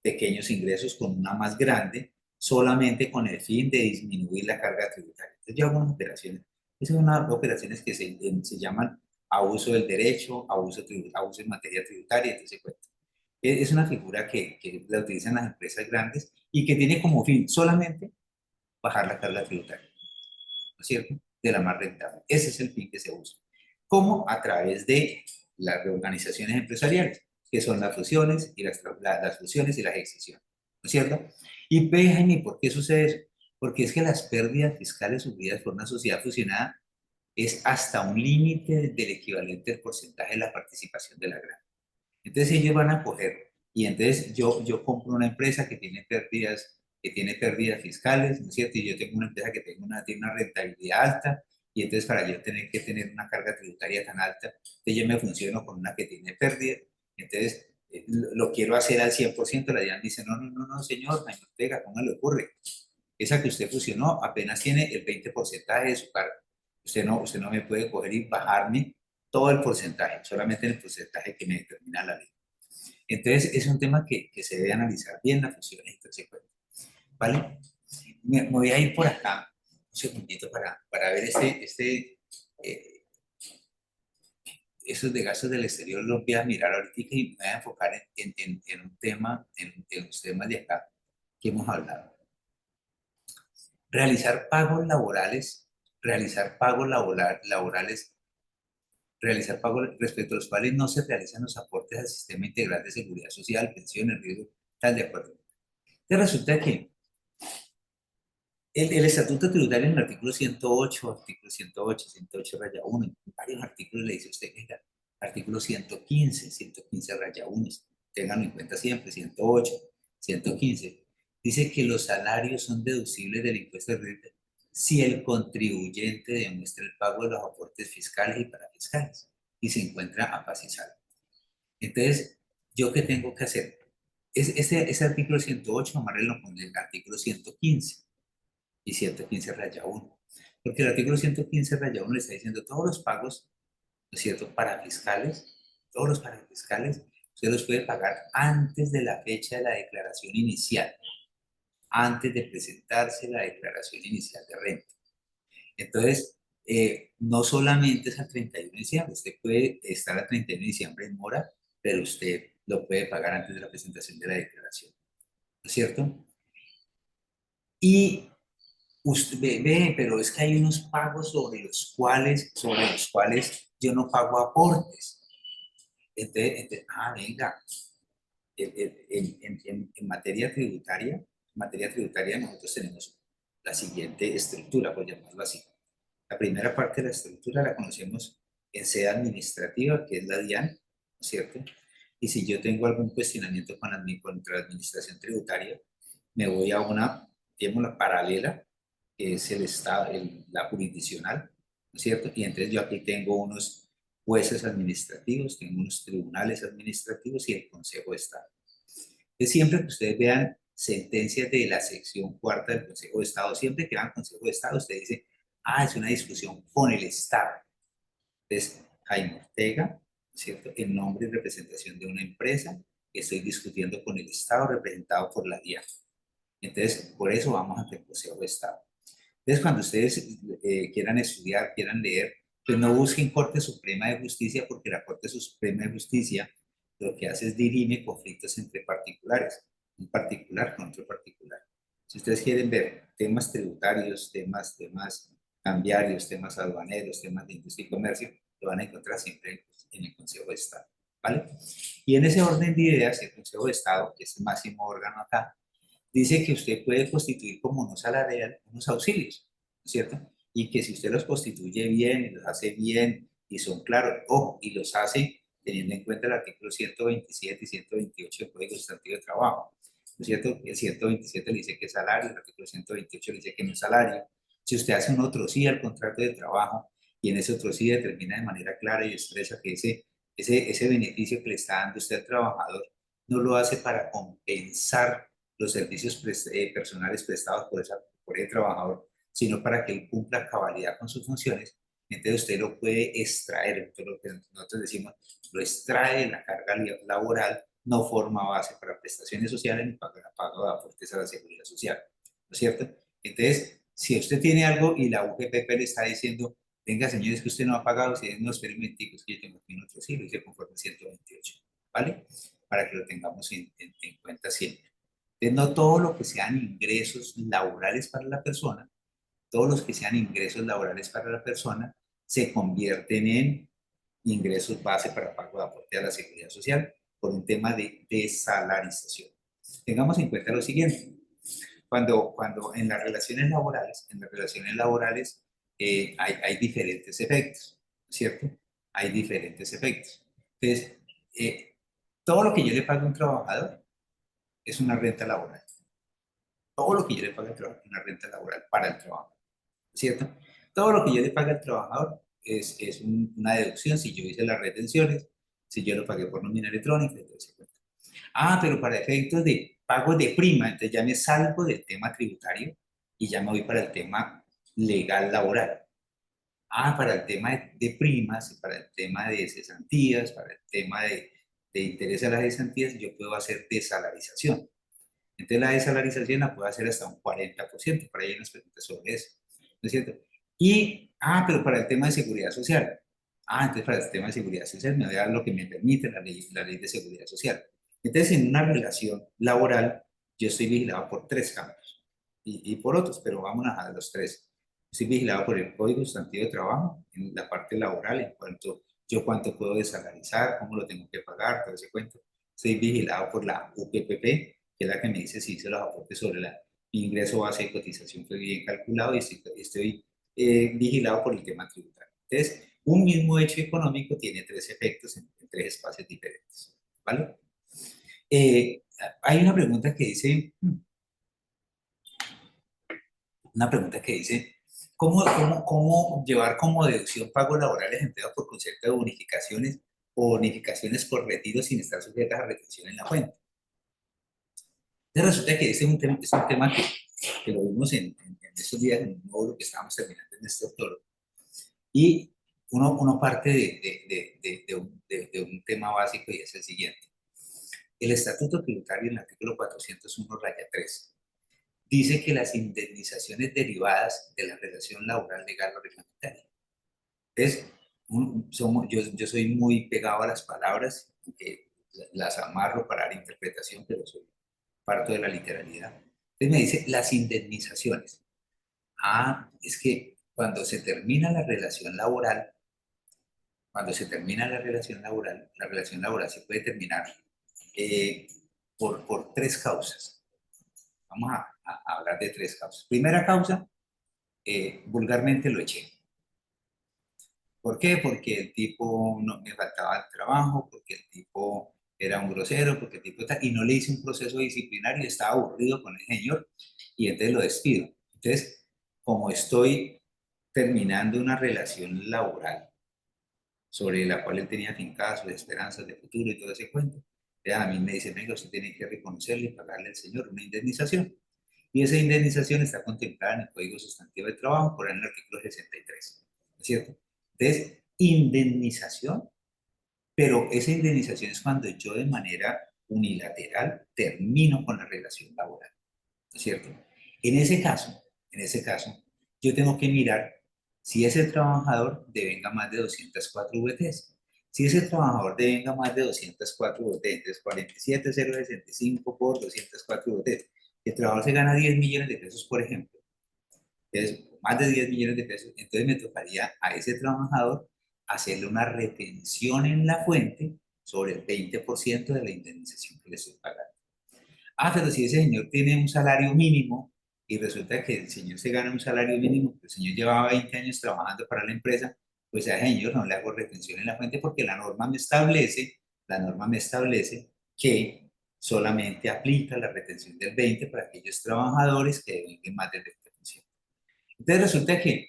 pequeños ingresos con una más grande, solamente con el fin de disminuir la carga tributaria. Entonces yo hago unas operaciones, esas son unas operaciones que se llaman abuso del derecho, abuso en materia tributaria, entonces cuenta. Es una figura que la utilizan las empresas grandes y que tiene como fin solamente bajar la carga tributaria, ¿no es cierto? De la más rentable. Ese es el fin que se usa. ¿Cómo? A través de las reorganizaciones empresariales, que son las fusiones y las fusiones y las excisiones, ¿no es cierto? Y Jaime, ¿por qué sucede eso? Porque es que las pérdidas fiscales sufridas por una sociedad fusionada es hasta un límite del equivalente al porcentaje de la participación de la gran. Entonces ellos van a coger, y entonces yo compro una empresa que tiene pérdidas fiscales, ¿no es cierto? Y yo tengo una empresa que tiene una rentabilidad alta, y entonces para yo tener que tener una carga tributaria tan alta, entonces yo me funciono con una que tiene pérdida, entonces lo quiero hacer al 100%, la DIAN dice, no, no, no, no, señor, Jaime Ortega, ¿cómo le ocurre? Esa que usted fusionó apenas tiene el 20% de su carga. Usted no me puede coger y bajarme todo el porcentaje, solamente el porcentaje que me determina la ley. Entonces, es un tema que se debe analizar bien la fusión y todo ese cuento. ¿Vale? Me voy a ir por acá un segundito para ver eh, esos de gastos del exterior, los voy a mirar ahorita y me voy a enfocar en un tema, en los temas de acá que hemos hablado. Realizar pagos laborales, laborales, realizar pagos respecto a los cuales no se realizan los aportes al sistema integral de seguridad social, pensiones, riesgo, tal de acuerdo. Entonces resulta que el Estatuto Tributario en el artículo 108, artículo 108, 108 raya 1, en varios artículos le dice a usted, venga, artículo 115, 115 raya 1, ténganlo en cuenta siempre, 108, 115, dice que los salarios son deducibles del impuesto de renta si el contribuyente demuestra el pago de los aportes fiscales y parafiscales y se encuentra a paz y salvo. Entonces, ¿yo qué tengo que hacer? Ese artículo 108, amarrarlo con el artículo 115 y 115 raya 1. Porque el artículo 115 raya 1 le está diciendo todos los pagos, ¿no es cierto?, parafiscales, todos los parafiscales, usted los puede pagar antes de la fecha de la declaración inicial, antes de presentarse la declaración inicial de renta. Entonces, no solamente es al 31 de diciembre, usted puede estar al 31 de diciembre en mora, pero usted lo puede pagar antes de la presentación de la declaración, ¿no es cierto? Y usted ve, pero es que hay unos pagos sobre los cuales yo no pago aportes. Venga, en materia tributaria nosotros tenemos la siguiente estructura, por llamarlo así. La primera parte de la estructura la conocemos en sede administrativa, que es la DIAN, ¿no es cierto? Y si yo tengo algún cuestionamiento contra la administración tributaria, me voy a una, digamos, la paralela, que es el estado, la jurisdiccional, ¿no es cierto? Y entonces yo aquí tengo unos jueces administrativos, tengo unos tribunales administrativos y el Consejo de Estado. Es siempre que ustedes vean sentencias de la sección cuarta del Consejo de Estado, siempre que van al Consejo de Estado, usted dice, ah, es una discusión con el Estado. Entonces, Jaime Ortega, ¿cierto? En nombre y representación de una empresa, estoy discutiendo con el Estado representado por la DIAN. Entonces, por eso vamos ante el Consejo de Estado. Entonces, cuando ustedes quieran estudiar, quieran leer, pues no busquen Corte Suprema de Justicia, porque la Corte Suprema de Justicia lo que hace es dirime conflictos entre particulares, un particular con otro particular. Si ustedes quieren ver temas tributarios, temas cambiarios, temas aduaneros, temas de industria y comercio, lo van a encontrar siempre en el Consejo de Estado, ¿vale? Y en ese orden de ideas, el Consejo de Estado, que es el máximo órgano acá, dice que usted puede constituir como no salarial unos auxilios, ¿no es cierto? Y que si usted los constituye bien y los hace bien y son claros, ojo, y los hace teniendo en cuenta el artículo 127 y 128 del Código Sustantivo de Trabajo, ¿no es cierto? El 127 le dice que es salario, el artículo 128 le dice que no es salario. Si usted hace un otro sí al contrato de trabajo y en ese otro sí determina de manera clara y expresa que ese beneficio que le está dando usted al trabajador no lo hace para compensar los servicios personales prestados por el trabajador, sino para que él cumpla a cabalidad con sus funciones, entonces usted lo puede extraer, entonces lo que nosotros decimos, lo extrae de la carga laboral, no forma base para prestaciones sociales ni para pago de aportes a la seguridad social, ¿no es cierto? Entonces, si usted tiene algo y la UGPP le está diciendo, venga señores que usted no ha pagado, si no espere un momentico, es que yo tengo aquí un otro sí, lo hice conforme 128, ¿vale? Para que lo tengamos en cuenta siempre. Entonces, no todo lo que sean ingresos laborales para la persona, todos los que sean ingresos laborales para la persona, se convierten en ingresos base para pago de aporte a la seguridad social por un tema de desalarización. Tengamos en cuenta lo siguiente, cuando en las relaciones laborales hay diferentes efectos, ¿cierto? Hay diferentes efectos. Entonces, todo lo que yo le pago a un trabajador es una renta laboral. Todo lo que yo le pague al trabajador es una renta laboral para el trabajo, ¿cierto? Todo lo que yo le pague al trabajador es una deducción si yo hice las retenciones, si yo lo pagué por nómina electrónica, entonces, ah, pero para efectos de pago de prima, entonces ya me salgo del tema tributario y ya me voy para el tema legal laboral. Ah, para el tema de primas, y para el tema de cesantías, para el tema de interés a las cesantías, yo puedo hacer desalarización. Entonces la desalarización la puedo hacer hasta un 40%, por ahí hay unas preguntas sobre eso, ¿no es cierto? Y, pero para el tema de seguridad social, entonces para el tema de seguridad social me voy a dar lo que me permite la ley de seguridad social. Entonces en una relación laboral yo estoy vigilado por tres campos y por otros, pero vamos a los tres. Estoy vigilado por el Código Sustantivo de Trabajo, en la parte laboral, en cuanto yo cuánto puedo desalarizar, cómo lo tengo que pagar, todo ese cuento. Estoy vigilado por la UPPP, que es la que me dice si hice los aportes sobre mi ingreso base de cotización fue bien calculado y estoy vigilado por el tema tributario. Entonces, un mismo hecho económico tiene tres efectos en tres espacios diferentes, ¿vale? Eh, Hay una pregunta que dice, ¿cómo llevar como deducción pagos laborales empleados por concepto de bonificaciones o bonificaciones por retiro sin estar sujetas a retención en la fuente? Entonces resulta que ese es un tema que lo vimos en estos días en un módulo que estábamos terminando en este doctor. Y uno parte de un tema básico y es el siguiente. El Estatuto Tributario en el artículo 401, raya 3, dice que las indemnizaciones derivadas de la relación laboral legal o reglamentaria. Entonces, yo soy muy pegado a las palabras, que las amarro para la interpretación, pero soy parto de la literalidad. Entonces me dice las indemnizaciones. Es que cuando se termina la relación laboral se puede terminar eh, por tres causas. Vamos a hablar de tres causas. Primera causa, vulgarmente lo eché. ¿Por qué? Porque el tipo no me faltaba el trabajo, porque el tipo era un grosero, porque el tipo y no le hice un proceso disciplinario y estaba aburrido con el señor y entonces lo despido. Entonces, como estoy terminando una relación laboral sobre la cual él tenía fincadas sus esperanzas de futuro y todo ese cuento, A mí me dicen, venga, usted tiene que reconocerle y pagarle al señor una indemnización. Y esa indemnización está contemplada en el Código Sustantivo de Trabajo por el artículo 63, ¿no es cierto? Entonces, indemnización, pero esa indemnización es cuando yo de manera unilateral termino con la relación laboral, ¿no es cierto? En ese caso, yo tengo que mirar si ese trabajador devenga más de 204 VTs. Si ese trabajador devenga más de 204 VTs, entonces 47,065 por 204 VTs, el trabajador se gana 10 millones de pesos, por ejemplo, entonces más de 10 millones de pesos, entonces me tocaría a ese trabajador hacerle una retención en la fuente sobre el 20% de la indemnización que le estoy pagando. Ah, pero si ese señor tiene un salario mínimo y resulta que el señor se gana un salario mínimo, el señor llevaba 20 años trabajando para la empresa, pues a ese señor no le hago retención en la fuente porque la norma me establece que solamente aplica la retención del 20 para aquellos trabajadores que deben más del 20%. Entonces resulta que,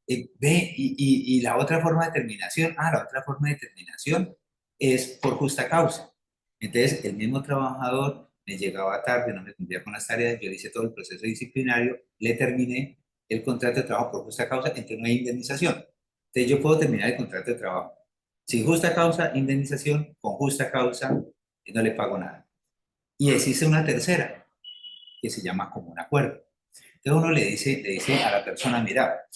y la otra forma de terminación, la otra forma de terminación es por justa causa. Entonces, el mismo trabajador me llegaba tarde, no me cumplía con las tareas, yo le hice todo el proceso disciplinario, le terminé el contrato de trabajo por justa causa, entonces no hay indemnización. Entonces, yo puedo terminar el contrato de trabajo. Sin justa causa, indemnización; con justa causa, no le pago nada. Y existe una tercera, que se llama común acuerdo. Entonces, uno le dice a la persona, mira,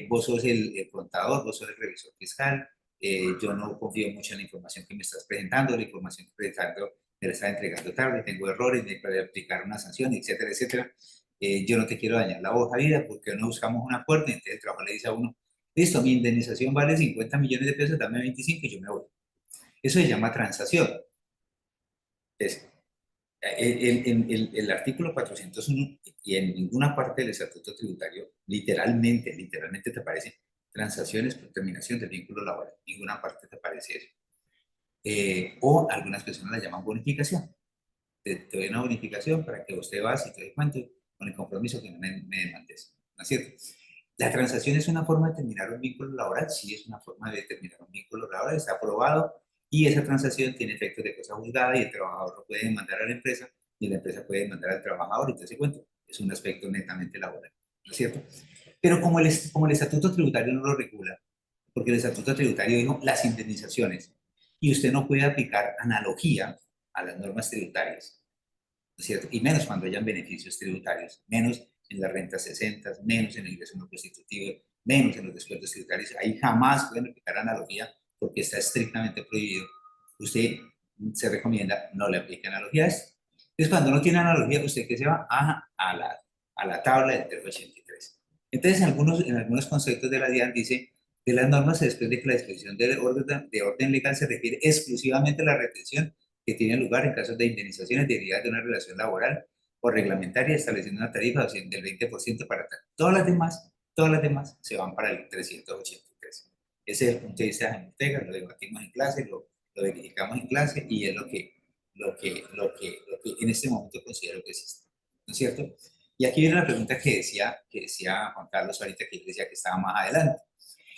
vos sos el contador, vos sos el revisor fiscal, yo no confío mucho en la información que me estás presentando, la información que presentando me la estás entregando tarde, tengo errores, me puede aplicar una sanción, etcétera, etcétera. Yo no te quiero dañar la hoja de vida porque no buscamos un acuerdo. Entonces el trabajo le dice a uno, listo, mi indemnización vale 50 millones de pesos, dame 25 y yo me voy. Eso se llama transacción. Entonces, el artículo 401 y en ninguna parte del Estatuto Tributario, literalmente te aparece transacciones por terminación del vínculo laboral. Ninguna parte te aparece eso. O algunas personas la llaman bonificación. Te doy una bonificación para que usted vas y te dé cuenta con el compromiso que no me demandes. ¿No es cierto? La transacción es una forma de terminar un vínculo laboral. Sí, es una forma de terminar un vínculo laboral. Está aprobado y esa transacción tiene efectos de cosa juzgada y el trabajador lo puede demandar a la empresa y la empresa puede demandar al trabajador y te das cuenta. Es un aspecto netamente laboral. ¿No es cierto? Pero como el estatuto tributario no lo regula, porque el estatuto tributario dijo las indemnizaciones y usted no puede aplicar analogía a las normas tributarias, ¿no es cierto? Y menos cuando hayan beneficios tributarios, menos en las rentas 60, menos en el ingreso no constitutivo, menos en los descuentos tributarios. Ahí jamás pueden aplicar analogía porque está estrictamente prohibido. Usted se recomienda no le aplique analogías. Entonces, cuando no tiene analogía, ¿usted qué se va? A la tabla del 383. Entonces, en algunos conceptos de la DIAN dice, de las normas se desprende que la disposición de orden legal se refiere exclusivamente a la retención que tiene lugar en casos de indemnizaciones derivadas de una relación laboral o reglamentaria, estableciendo una tarifa del 20% para tal. Todas las demás se van para el 383. Ese es el punto de vista de Jaime Ortega, lo debatimos en clase, lo verificamos en clase y es lo que en este momento considero que existe. ¿No es cierto? Y aquí viene la pregunta que decía Juan Carlos ahorita, que él decía que estaba más adelante.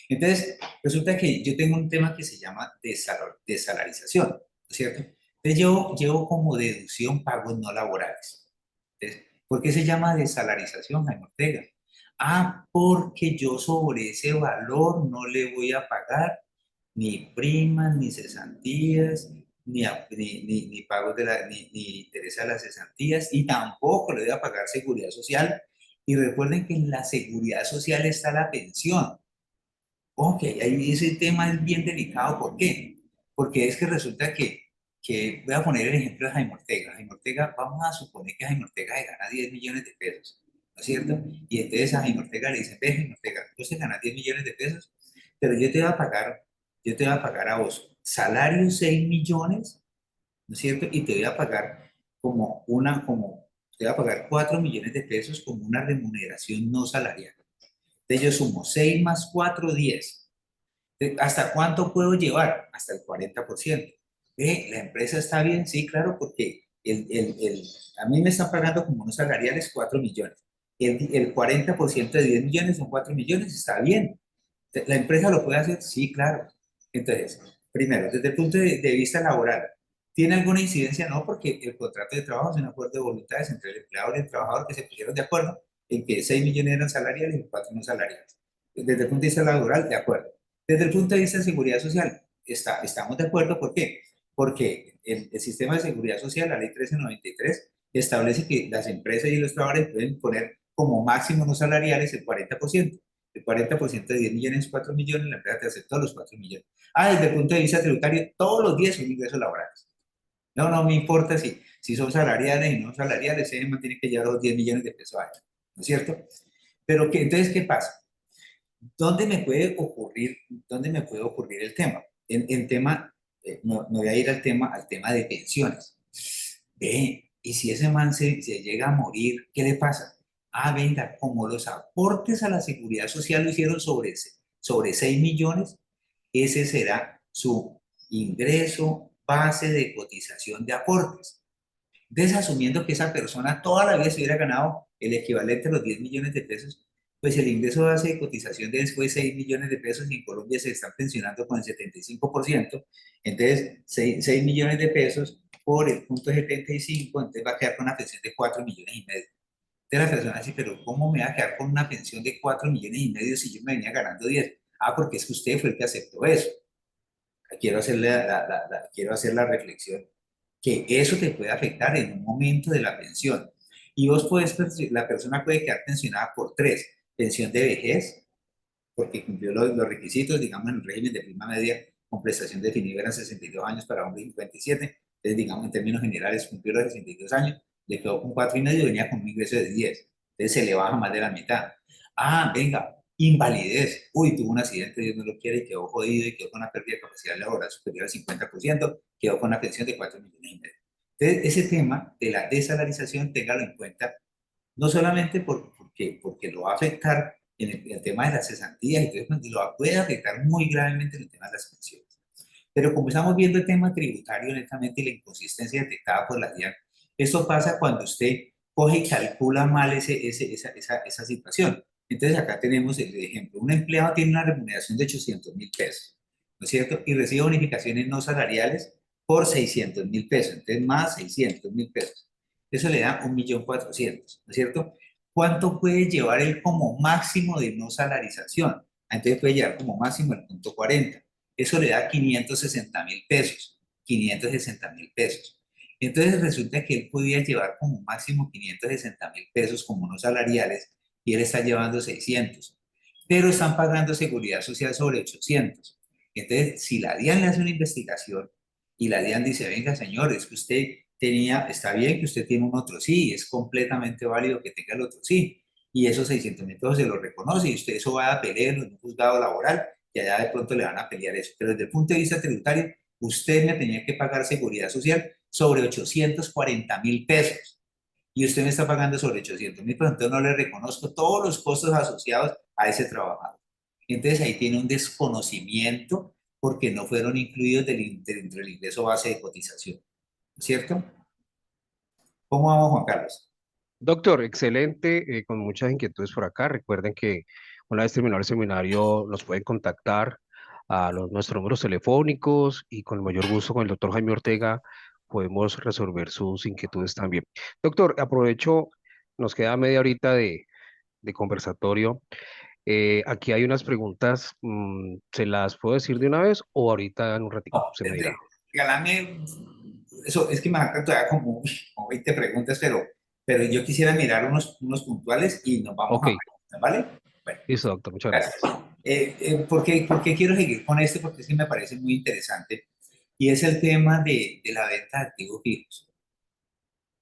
Entonces, resulta que yo tengo un tema que se llama desalarización, ¿no es cierto? Entonces, yo llevo como deducción pagos no laborales. Entonces, ¿por qué se llama desalarización, Jaime Ortega? Porque yo sobre ese valor no le voy a pagar ni primas, ni cesantías, ni pagos ni interés a las cesantías, y tampoco le voy a pagar seguridad social. Y recuerden que en la seguridad social está la pensión. Ok, ahí ese tema es bien delicado. ¿Por qué? Porque es que resulta que voy a poner el ejemplo de Jaime Ortega. Jaime Ortega, vamos a suponer que Jaime Ortega se gana 10 millones de pesos, ¿no es cierto? Y entonces a Jaime Ortega le dicen, ve Jaime Ortega, tú se ganas 10 millones de pesos, pero yo te voy a pagar a vos salario 6 millones, ¿no es cierto? Y te voy a pagar te voy a pagar 4 millones de pesos como una remuneración no salarial. Entonces yo sumo 6 más 4, 10. ¿Hasta cuánto puedo llevar? Hasta el 40%. ¿La empresa está bien? Sí, claro, porque a mí me están pagando como unos salariales 4 millones. El 40% de 10 millones son 4 millones, está bien. ¿La empresa lo puede hacer? Sí, claro. Entonces, primero, desde el punto de vista laboral, ¿Tiene alguna incidencia? No, porque el contrato de trabajo es un acuerdo de voluntades entre el empleador y el trabajador que se pusieron de acuerdo en que 6 millones eran salariales y 4 no salariales. Desde el punto de vista laboral, de acuerdo. Desde el punto de vista de seguridad social, estamos de acuerdo. ¿Por qué? Porque el sistema de seguridad social, la ley 1393, establece que las empresas y los trabajadores pueden poner como máximo no salariales el 40%. El 40% de 10 millones, 4 millones, la empresa te aceptó los 4 millones. Desde el punto de vista tributario, todos los días son ingresos laborales. No, no me importa si son salariales y no salariales, ese man tiene que llevar los 10 millones de pesos al año, ¿no es cierto? Pero entonces, ¿qué pasa? ¿Dónde me puede ocurrir el tema? En tema, no voy a ir al tema de pensiones. Ve, y si ese man se llega a morir, ¿qué le pasa? Venga, como los aportes a la seguridad social lo hicieron sobre 6 millones, ese será su ingreso base de cotización de aportes. Desasumiendo que esa persona toda la vida se hubiera ganado el equivalente a los 10 millones de pesos, pues el ingreso base de cotización de después 6 millones de pesos y en Colombia se están pensionando con el 75%, entonces 6 millones de pesos por el punto 75, entonces va a quedar con una pensión de 4 millones y medio. Entonces la persona dice, pero ¿cómo me va a quedar con una pensión de 4 millones y medio si yo me venía ganando 10? Porque es que usted fue el que aceptó eso. Quiero hacer la reflexión que eso te puede afectar en un momento de la pensión. Y vos puedes, la persona puede quedar pensionada por tres: pensión de vejez, porque cumplió los requisitos, digamos, en el régimen de prima media, con prestación definida eran 62 años para hombre y 57, entonces, digamos, en términos generales, cumplió los 62 años, le quedó con 4,5 y venía con un ingreso de 10, entonces se le baja más de la mitad. Venga, invalidez, tuvo un accidente, Dios no lo quiere, y quedó jodido y quedó con una pérdida de capacidad laboral superior al 50%, quedó con una pensión de 4 millones y medio. Entonces, ese tema de la desalarización, téngalo en cuenta, no solamente porque lo va a afectar en el tema de las cesantías, y todo eso, lo puede afectar muy gravemente en el tema de las pensiones. Pero como estamos viendo el tema tributario netamente y la inconsistencia detectada por la DIAN, esto pasa cuando usted coge y calcula mal esa situación. Entonces acá tenemos el ejemplo: un empleado tiene una remuneración de 800.000 pesos, ¿no es cierto? Y recibe bonificaciones no salariales por 600.000 pesos, entonces más 600.000 pesos. Eso le da 1.400.000, ¿no es cierto? ¿Cuánto puede llevar él como máximo de no salarización? Entonces puede llevar como máximo el punto 40. Eso le da 560.000 pesos. 560.000 pesos. Entonces resulta que él podía llevar como máximo 560.000 pesos como no salariales y él está llevando 600. Pero están pagando seguridad social sobre 800. Entonces, si la DIAN le hace una investigación y la DIAN dice, venga señor, es que usted está bien que usted tiene un otro sí, es completamente válido que tenga el otro sí, y esos 600.000 pesos se lo reconoce y usted eso va a pelear en un juzgado laboral y allá de pronto le van a pelear eso. Pero desde el punto de vista tributario, usted me tenía que pagar seguridad social sobre 840.000 pesos y usted me está pagando sobre 800.000 pesos, entonces no le reconozco todos los costos asociados a ese trabajador. Entonces ahí tiene un desconocimiento porque no fueron incluidos dentro del ingreso base de cotización, ¿cierto? ¿Cómo vamos, Juan Carlos? Doctor, excelente, con muchas inquietudes por acá. Recuerden que una vez terminado el seminario nos pueden contactar a nuestros números telefónicos y con el mayor gusto con el doctor Jaime Ortega podemos resolver sus inquietudes también. Doctor, aprovecho, nos queda media horita de conversatorio. Aquí hay unas preguntas, ¿se las puedo decir de una vez o ahorita en un ratico? No, Se me dirá. regálame, eso es que me faltan todavía como 20 preguntas, pero yo quisiera mirar unos puntuales y nos vamos Ok, a preguntar, ¿vale? Bueno, listo, doctor, muchas gracias. gracias. ¿Por qué quiero seguir con este? Porque sí me parece muy interesante y es el tema de la venta de activos fijos.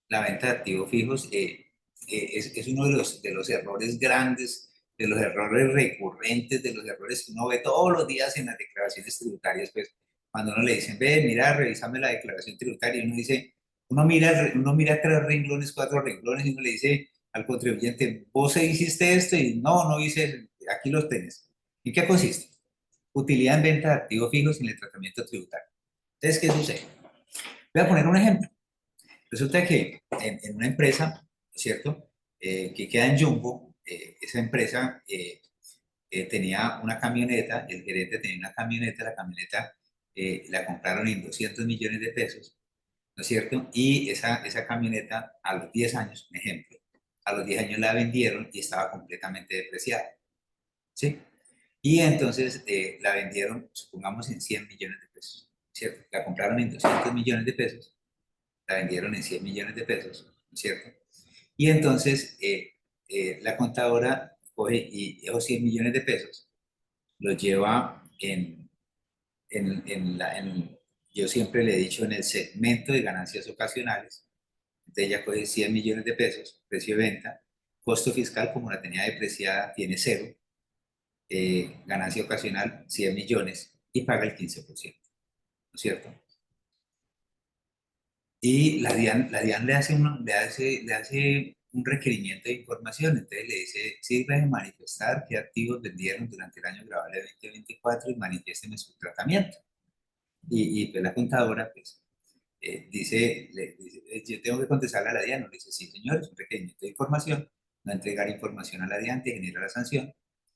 La venta de activos fijos es uno de los errores grandes, de los errores recurrentes, de los errores que uno ve todos los días en las declaraciones tributarias. Pues cuando uno le dicen, ve, mira, revísame la declaración tributaria, y uno dice, uno mira 3 renglones, 4 renglones, y uno le dice al contribuyente, vos hiciste esto, y no hice, aquí los tenés. ¿En qué consiste? Utilidad en venta de activos fijos en el tratamiento tributario. Entonces, ¿qué sucede? Voy a poner un ejemplo. Resulta que en una empresa, ¿cierto? Que queda en Jumbo, esa empresa tenía una camioneta, el gerente tenía una camioneta, la camioneta la compraron en 200 millones de pesos ¿no es cierto? Y esa camioneta a los 10 años, un ejemplo, a los 10 años la vendieron y estaba completamente depreciada, ¿sí? Y entonces la vendieron, supongamos, en 100 millones de pesos, ¿cierto? La compraron en 200 millones de pesos, la vendieron en 100 millones de pesos, ¿no es cierto? Y entonces la contadora coge y esos 100 millones de pesos los lleva yo siempre le he dicho, en el segmento de ganancias ocasionales. Entonces ella coge 100 millones de pesos, precio de venta, costo fiscal, como la tenía depreciada, tiene cero, ganancia ocasional 100 millones y paga el 15%, ¿no es cierto? Y la DIAN le hace un requerimiento de información, entonces le dice, sirve de manifestar qué activos vendieron durante el año grabable de 2024 y manifiésteme su tratamiento. Y pues la contadora, pues, yo tengo que contestarle a la DIAN, no le dice, sí señor, es un requerimiento de información, no entregar información a la DIAN te genera la sanción, ¿no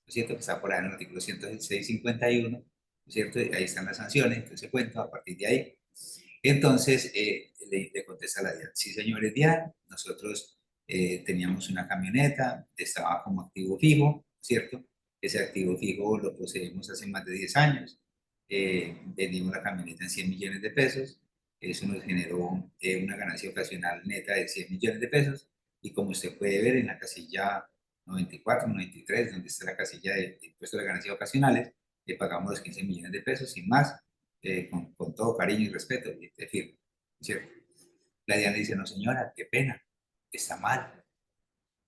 es cierto? Que está por ahí en el artículo 106.51, ¿no es cierto? Y ahí están las sanciones, entonces se cuenta a partir de ahí. Entonces le contesta a la DIAN, sí señores DIAN, nosotros teníamos una camioneta, estaba como activo fijo, ¿cierto? Ese activo fijo lo poseemos hace más de 10 años, vendimos la camioneta en 100 millones de pesos, eso nos generó una ganancia ocasional neta de 100 millones de pesos, y como usted puede ver en la casilla 94, 93, donde está la casilla de impuesto de ganancias ocasionales, le pagamos los 15 millones de pesos sin más, con todo cariño y respeto, es decir, ¿cierto? La Diana dice, no señora, qué pena, está mal,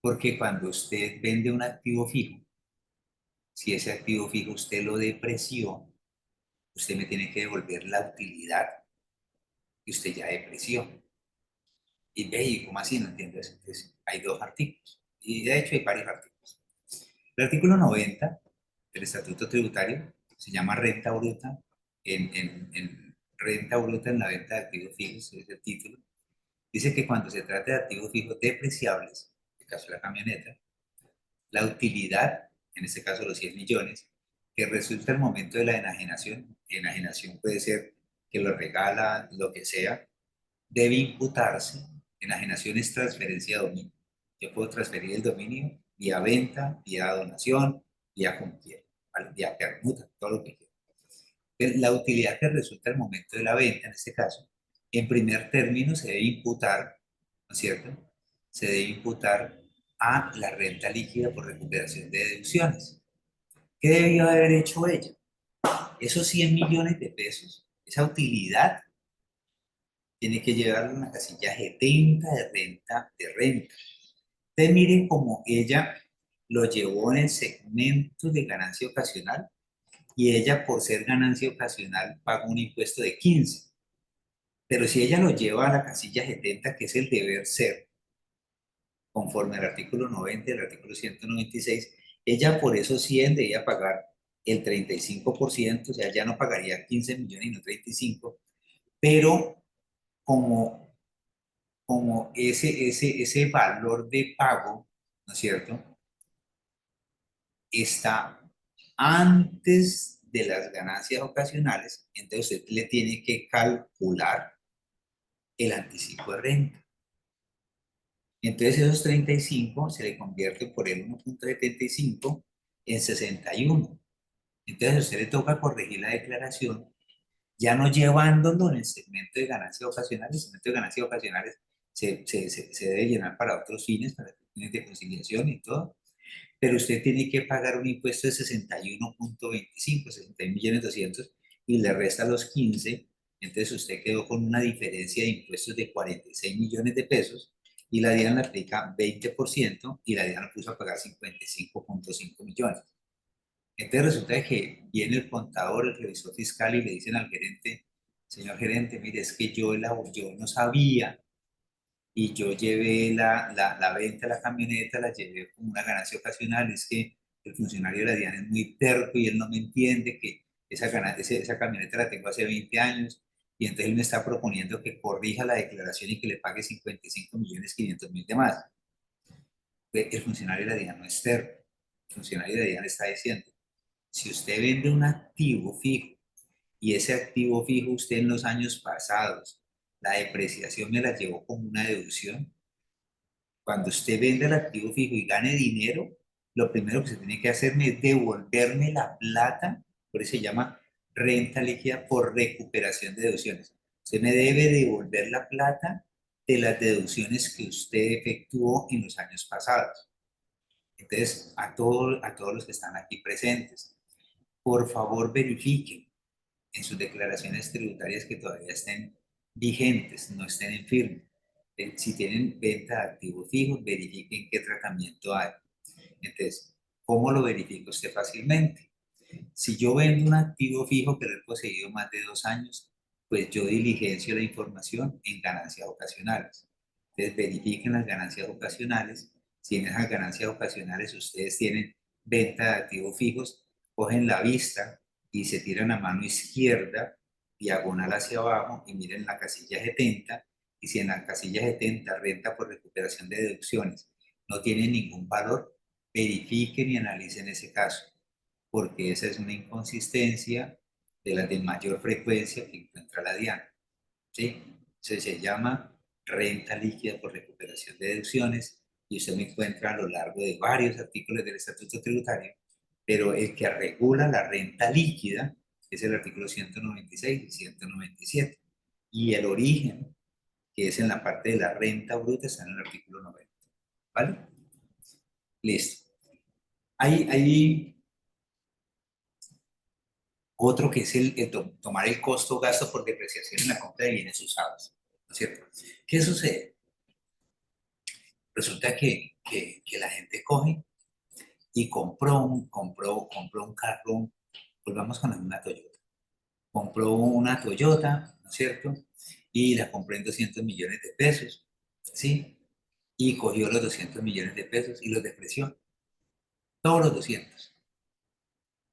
porque cuando usted vende un activo fijo, si ese activo fijo usted lo depreció, usted me tiene que devolver la utilidad que usted ya depreció. Y ve, ¿y cómo así? No entiendo eso. Entonces, hay dos artículos, y de hecho hay varios artículos. El artículo 90 del Estatuto Tributario se llama renta bruta, en renta bruta en la venta de activos fijos, es el título. Dice que cuando se trata de activos fijos depreciables, en el caso de la camioneta, la utilidad, en este caso los 100 millones, que resulta al momento de la enajenación puede ser que lo regala, lo que sea, debe imputarse. Enajenación es transferencia de dominio. Yo puedo transferir el dominio vía venta, vía donación, vía como quiera, ¿vale? Vía permuta, todo lo que quiera. La utilidad que resulta al momento de la venta, en este caso, en primer término se debe imputar, ¿no es cierto? Se debe imputar a la renta líquida por recuperación de deducciones. ¿Qué debió haber hecho ella? Esos 100 millones de pesos, esa utilidad, tiene que llevarlo a una casilla 70 de renta. Ustedes miren cómo ella lo llevó en el segmento de ganancia ocasional, y ella, por ser ganancia ocasional, paga un impuesto de 15. Pero si ella lo lleva a la casilla 70, que es el deber ser, conforme al artículo 90 y el artículo 196, ella por esos 100 debía pagar el 35%, o sea, ya no pagaría 15 millones y no 35, pero como, como ese valor de pago, ¿no es cierto?, está antes de las ganancias ocasionales, entonces usted le tiene que calcular el anticipo de renta. Entonces esos 35 se le convierte por el 1,75 en 61. Entonces a usted le toca corregir la declaración, ya no llevándolo en el segmento de ganancias ocasionales. El segmento de ganancias ocasionales se debe llenar para otros fines, para fines de conciliación y todo, pero usted tiene que pagar un impuesto de 61,25, 61.200.000, y le resta los 15, entonces usted quedó con una diferencia de impuestos de 46 millones de pesos, y la DIAN le aplica 20%, y la DIAN lo puso a pagar 55,5 millones. Entonces resulta que viene el contador, el revisor fiscal, y le dicen al gerente, señor gerente, mire, es que yo no sabía, y yo llevé la venta de la camioneta, la llevé como una ganancia ocasional. Es que el funcionario de la DIAN es muy terco y él no me entiende que esa camioneta la tengo hace 20 años, y entonces él me está proponiendo que corrija la declaración y que le pague 55.500.000 de más. El funcionario de la DIAN no es terco. El funcionario de la DIAN está diciendo, si usted vende un activo fijo, y ese activo fijo usted en los años pasados La depreciación me la llevó como una deducción. Cuando usted vende el activo fijo y gane dinero, lo primero que se tiene que hacerme es devolverme la plata, por eso se llama renta líquida por recuperación de deducciones. Usted me debe devolver la plata de las deducciones que usted efectuó en los años pasados. Entonces, a todos los que están aquí presentes, por favor verifiquen en sus declaraciones tributarias que todavía estén vigentes, no estén en firme. Si tienen venta de activos fijos, verifiquen qué tratamiento hay. Entonces, ¿cómo lo verifica usted fácilmente? Si yo vendo un activo fijo que lo he poseído más de 2 años, pues yo diligencio la información en ganancias ocasionales. Entonces, verifiquen las ganancias ocasionales. Si en esas ganancias ocasionales ustedes tienen venta de activos fijos, cogen la vista y se tiran a mano izquierda, diagonal hacia abajo, y miren la casilla 70. Y si en la casilla 70, renta por recuperación de deducciones, no tiene ningún valor, verifiquen y analicen ese caso, porque esa es una inconsistencia de las de mayor frecuencia que encuentra la DIAN, ¿sí? Se llama renta líquida por recuperación de deducciones, y usted me encuentra a lo largo de varios artículos del Estatuto Tributario, pero el que regula la renta líquida es el artículo 196 y 197, y el origen, que es en la parte de la renta bruta, está en el artículo 90, ¿vale? Listo. Hay otro que es tomar el costo gasto por depreciación en la compra de bienes usados, ¿no es cierto? ¿Qué sucede? Resulta que la gente coge y compró un carro, volvamos con una Toyota. Compró una Toyota, ¿no es cierto? Y la compró en 200 millones de pesos, ¿sí? Y cogió los 200 millones de pesos y los depreció, todos los 200.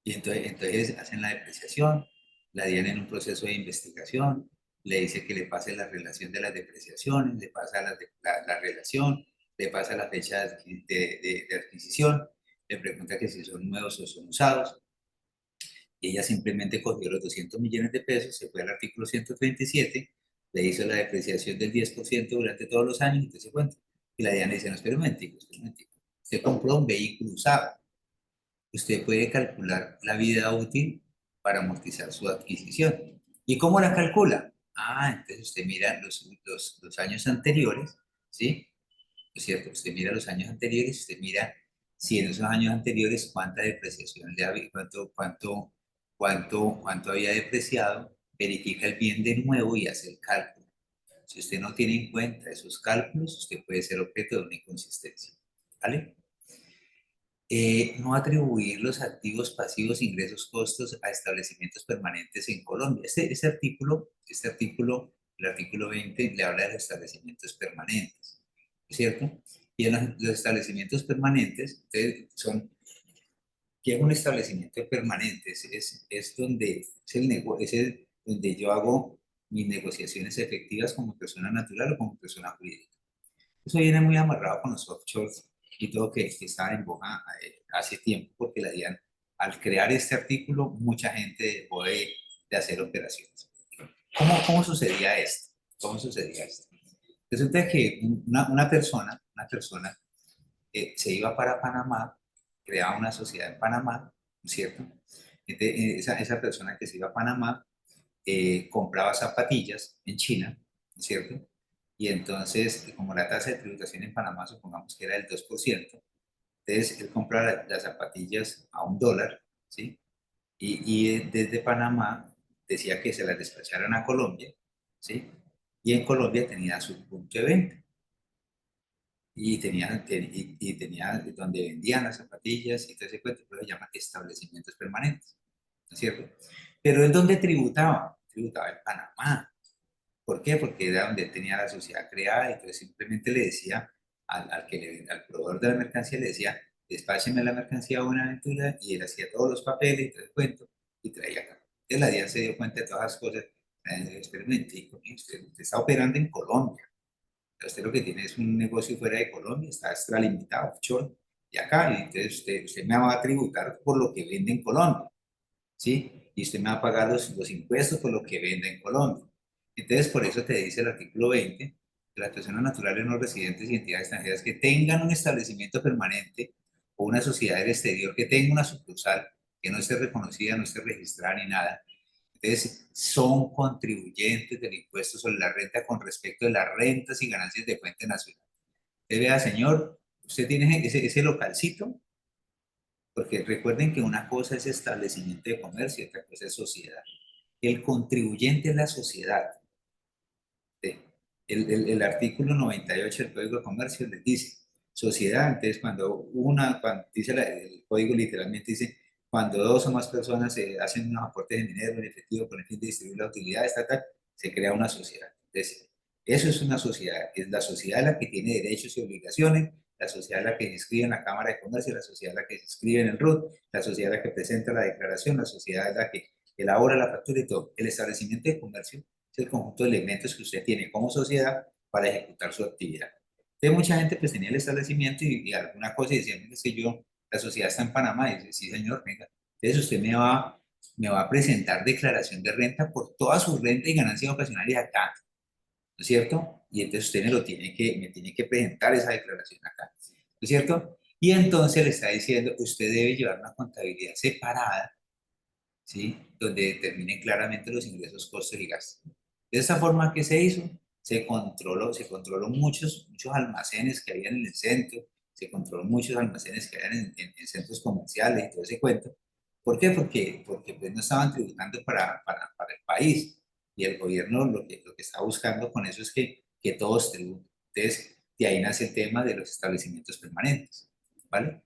Y entonces hacen la depreciación, la DIAN en un proceso de investigación, le dice que le pase la relación de las depreciaciones, le pasa la relación, le pasa la fecha de adquisición, le pregunta que si son nuevos o son usados, y ella simplemente cogió los 200 millones de pesos, se fue al artículo 137, le hizo la depreciación del 10% durante todos los años y te se cuenta. Y la DIAN le dice, no, espera un momentico, espera un momentico. Usted compró un vehículo usado, usted puede calcular la vida útil para amortizar su adquisición. ¿Y cómo la calcula? Ah, entonces usted mira los años anteriores, ¿sí? ¿No es cierto? Usted mira los años anteriores, usted mira si en esos años anteriores cuánta depreciación le había, cuánto había depreciado, verifica el bien de nuevo y hace el cálculo. Si usted no tiene en cuenta esos cálculos, usted puede ser objeto de una inconsistencia. ¿Vale? No atribuir los activos, pasivos, ingresos, costos a establecimientos permanentes en Colombia. Este artículo, el artículo 20, le habla de los establecimientos permanentes, ¿no es cierto? Y en los establecimientos permanentes ¿qué es un establecimiento permanente? Es donde, es donde yo hago mis negociaciones efectivas como persona natural o como persona jurídica. Eso viene muy amarrado con los offshores y todo que estaban en boga hace tiempo, porque la DIAN, al crear este artículo, mucha gente dejó de hacer operaciones. ¿Cómo sucedía esto? ¿Cómo sucedía esto? Resulta que una persona se iba para Panamá, creaba una sociedad en Panamá, ¿no es cierto? Entonces, esa persona que se iba a Panamá compraba zapatillas en China, ¿no es cierto? Y entonces, como la tasa de tributación en Panamá, supongamos que era del 2%, entonces él compraba las zapatillas a $1, ¿sí? Y desde Panamá decía que se las despacharan a Colombia, ¿sí? Y en Colombia tenía su punto de venta. Y tenía donde vendían las zapatillas y todo ese cuento, pero se llama establecimientos permanentes, ¿no es cierto? Pero es donde tributaba en Panamá. ¿Por qué? Porque era donde tenía la sociedad creada, y entonces simplemente le decía al proveedor de la mercancía, le decía, despácheme la mercancía a Buenaventura, y él hacía todos los papeles y todo el cuento y traía acá. Entonces la DIAN se dio cuenta de todas las cosas. Experimentico, usted está operando en Colombia, usted lo que tiene es un negocio fuera de Colombia, está extralimitado, offshore, y acá, y entonces usted me va a tributar por lo que vende en Colombia, ¿sí? Y usted me va a pagar los impuestos por lo que vende en Colombia. Entonces, por eso te dice el artículo 20, que las personas naturales no residentes y entidades extranjeras que tengan un establecimiento permanente o una sociedad del exterior que tenga una sucursal que no esté reconocida, no esté registrada ni nada, entonces son contribuyentes del impuesto sobre la renta con respecto de las rentas y ganancias de fuente nacional. Usted vea, señor, usted tiene ese localcito, porque recuerden que una cosa es establecimiento de comercio y otra cosa es sociedad. El contribuyente es la sociedad. El artículo 98 del Código de Comercio les dice, sociedad, entonces cuando dice el código literalmente dice, cuando dos o más personas hacen unos aportes de dinero en efectivo con el fin de distribuir la utilidad estatal, se crea una sociedad. Entonces, eso es una sociedad, es la sociedad la que tiene derechos y obligaciones, la sociedad la que se inscribe en la Cámara de Comercio, la sociedad la que se inscribe en el RUT, la sociedad la que presenta la declaración, la sociedad la que elabora la factura y todo. El establecimiento de comercio es el conjunto de elementos que usted tiene como sociedad para ejecutar su actividad. Entonces, mucha gente pues tenía el establecimiento y alguna cosa y decía, es que la sociedad está en Panamá, y dice, sí señor, venga, entonces usted me va a presentar declaración de renta por toda su renta y ganancias ocasionales acá, ¿no es cierto? Y entonces usted me tiene que presentar esa declaración acá, ¿no es cierto? Y entonces le está diciendo, usted debe llevar una contabilidad separada, ¿sí? Donde determinen claramente los ingresos, costos y gastos. De esta forma que se hizo, se controló muchos almacenes que habían en el centro, se controló muchos almacenes que habían en centros comerciales y todo ese cuento. ¿Por qué? Porque pues no estaban tributando para el país y el gobierno lo que está buscando con eso es que todos tributen. Entonces, de ahí nace el tema de los establecimientos permanentes, ¿vale?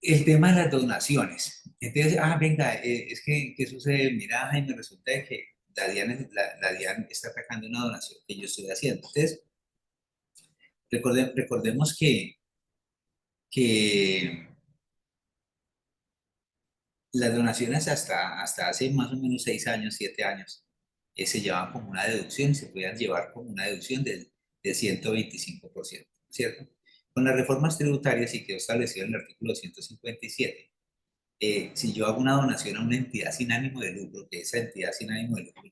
El tema de las donaciones. Entonces, venga, es que, ¿qué sucede? Mira, Jaime, resulta de que la DIAN está atacando una donación que yo estoy haciendo. Entonces, recordemos que las donaciones hasta hace más o menos 6 años, 7 años, se llevaban como una deducción, se podían llevar como una deducción de 125%, ¿cierto? Con las reformas tributarias y quedó establecido en el artículo 157. Si yo hago una donación a una entidad sin ánimo de lucro, que esa entidad sin ánimo de lucro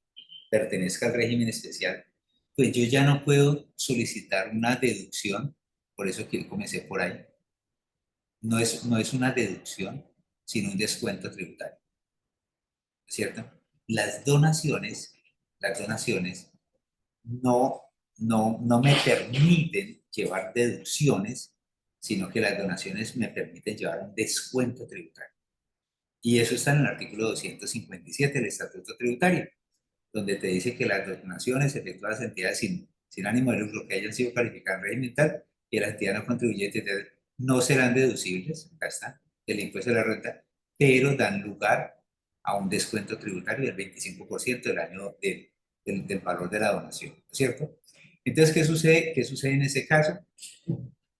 pertenezca al régimen especial, pues yo ya no puedo solicitar una deducción, por eso que comencé por ahí. No es una deducción, sino un descuento tributario, ¿cierto? Las donaciones no, no me permiten llevar deducciones, sino que las donaciones me permiten llevar un descuento tributario. Y eso está en el artículo 257 del Estatuto Tributario, donde te dice que las donaciones efectuadas a entidades sin ánimo de lucro que hayan sido calificadas en régimen tal, que la entidad no contribuyente no serán deducibles, acá está, del impuesto de la renta, pero dan lugar a un descuento tributario del 25% del año del valor de la donación, ¿no es cierto? Entonces, ¿qué sucede? ¿Qué sucede en ese caso?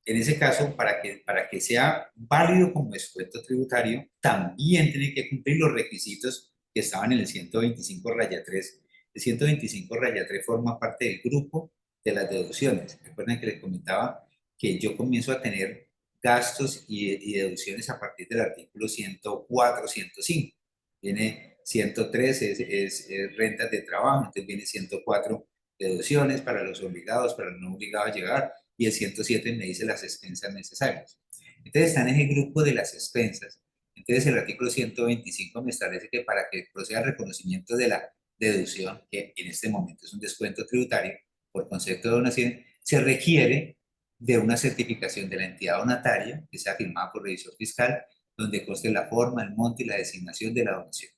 En ese caso, para que sea válido como descuento tributario, también tiene que cumplir los requisitos que estaban en el 125 raya 3. El 125 raya 3 forma parte del grupo de las deducciones. Recuerden que les comentaba que yo comienzo a tener gastos y deducciones a partir del artículo 104, 105. Viene 103 es rentas de trabajo, entonces viene 104 deducciones para los obligados, para los no obligados a llegar, y el 107 me dice las expensas necesarias. Entonces están en el grupo de las expensas. Entonces el artículo 125 me establece que para que proceda el reconocimiento de la deducción, que en este momento es un descuento tributario por concepto de donación, se requiere de una certificación de la entidad donataria que sea firmada por revisor fiscal, donde conste la forma, el monto y la designación de la donación.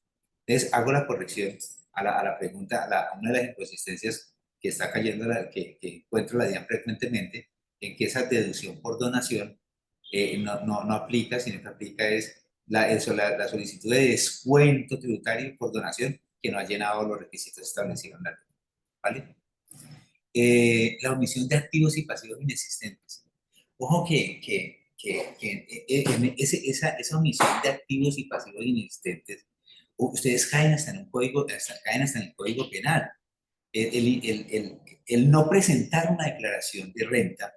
Entonces hago la corrección a la pregunta, a una de las inconsistencias que está cayendo, que encuentro la DIAN frecuentemente, en que esa deducción por donación no aplica, sino que aplica es la solicitud de descuento tributario por donación que no ha llenado los requisitos establecidos en la ley, ¿vale? La omisión de activos y pasivos inexistentes. Ojo que esa omisión de activos y pasivos inexistentes, ustedes caen hasta en un código, caen hasta en el código penal. El no presentar una declaración de renta,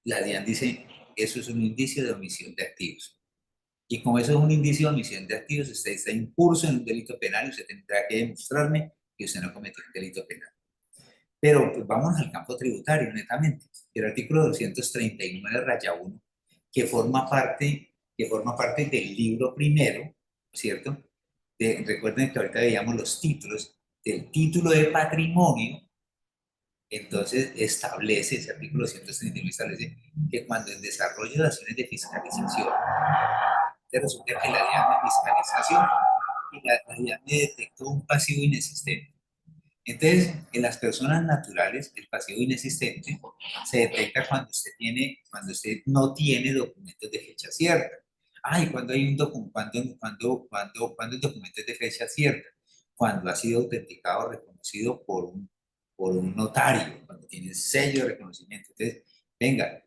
la DIAN dice, eso es un indicio de omisión de activos. Y como eso es un indicio de omisión de activos, usted está incurso en un delito penal y usted tendrá que demostrarme que usted no cometió un delito penal. Pero pues, vamos al campo tributario, netamente. El artículo 239, raya 1, que forma parte del libro primero, ¿cierto? Recuerden que ahorita veíamos los títulos, del título de patrimonio. Entonces establece, ese artículo 239 establece que cuando en desarrollo de acciones de fiscalización, resulta que la DIAN de fiscalización y la DIAN me detectó un pasivo inexistente. Entonces, en las personas naturales, el pasivo inexistente se detecta cuando usted no tiene documentos de fecha cierta. Ay, cuando hay un documento, cuando el documento es de fecha cierta, cuando ha sido autenticado, reconocido por un notario, cuando tiene sello de reconocimiento. Entonces, venga,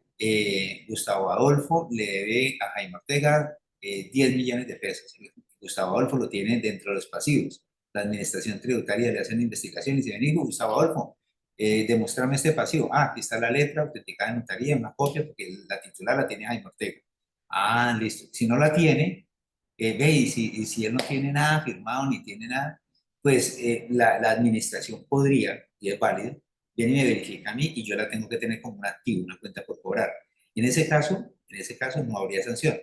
Gustavo Adolfo le debe a Jaime Ortega 10 millones de pesos. Gustavo Adolfo lo tiene dentro de los pasivos. La administración tributaria le hace una investigación y dice, vení, Gustavo Adolfo, demostrame este pasivo. Ah, aquí está la letra autenticada en notaría, una copia, porque la titular la tiene Jaime Ortega. Ah, listo. Si no la tiene, ve, y si él no tiene nada firmado ni tiene nada, pues la administración podría, y es válido, viene y me verifica a mí y yo la tengo que tener como un activo, una cuenta por cobrar. En ese caso no habría sanción.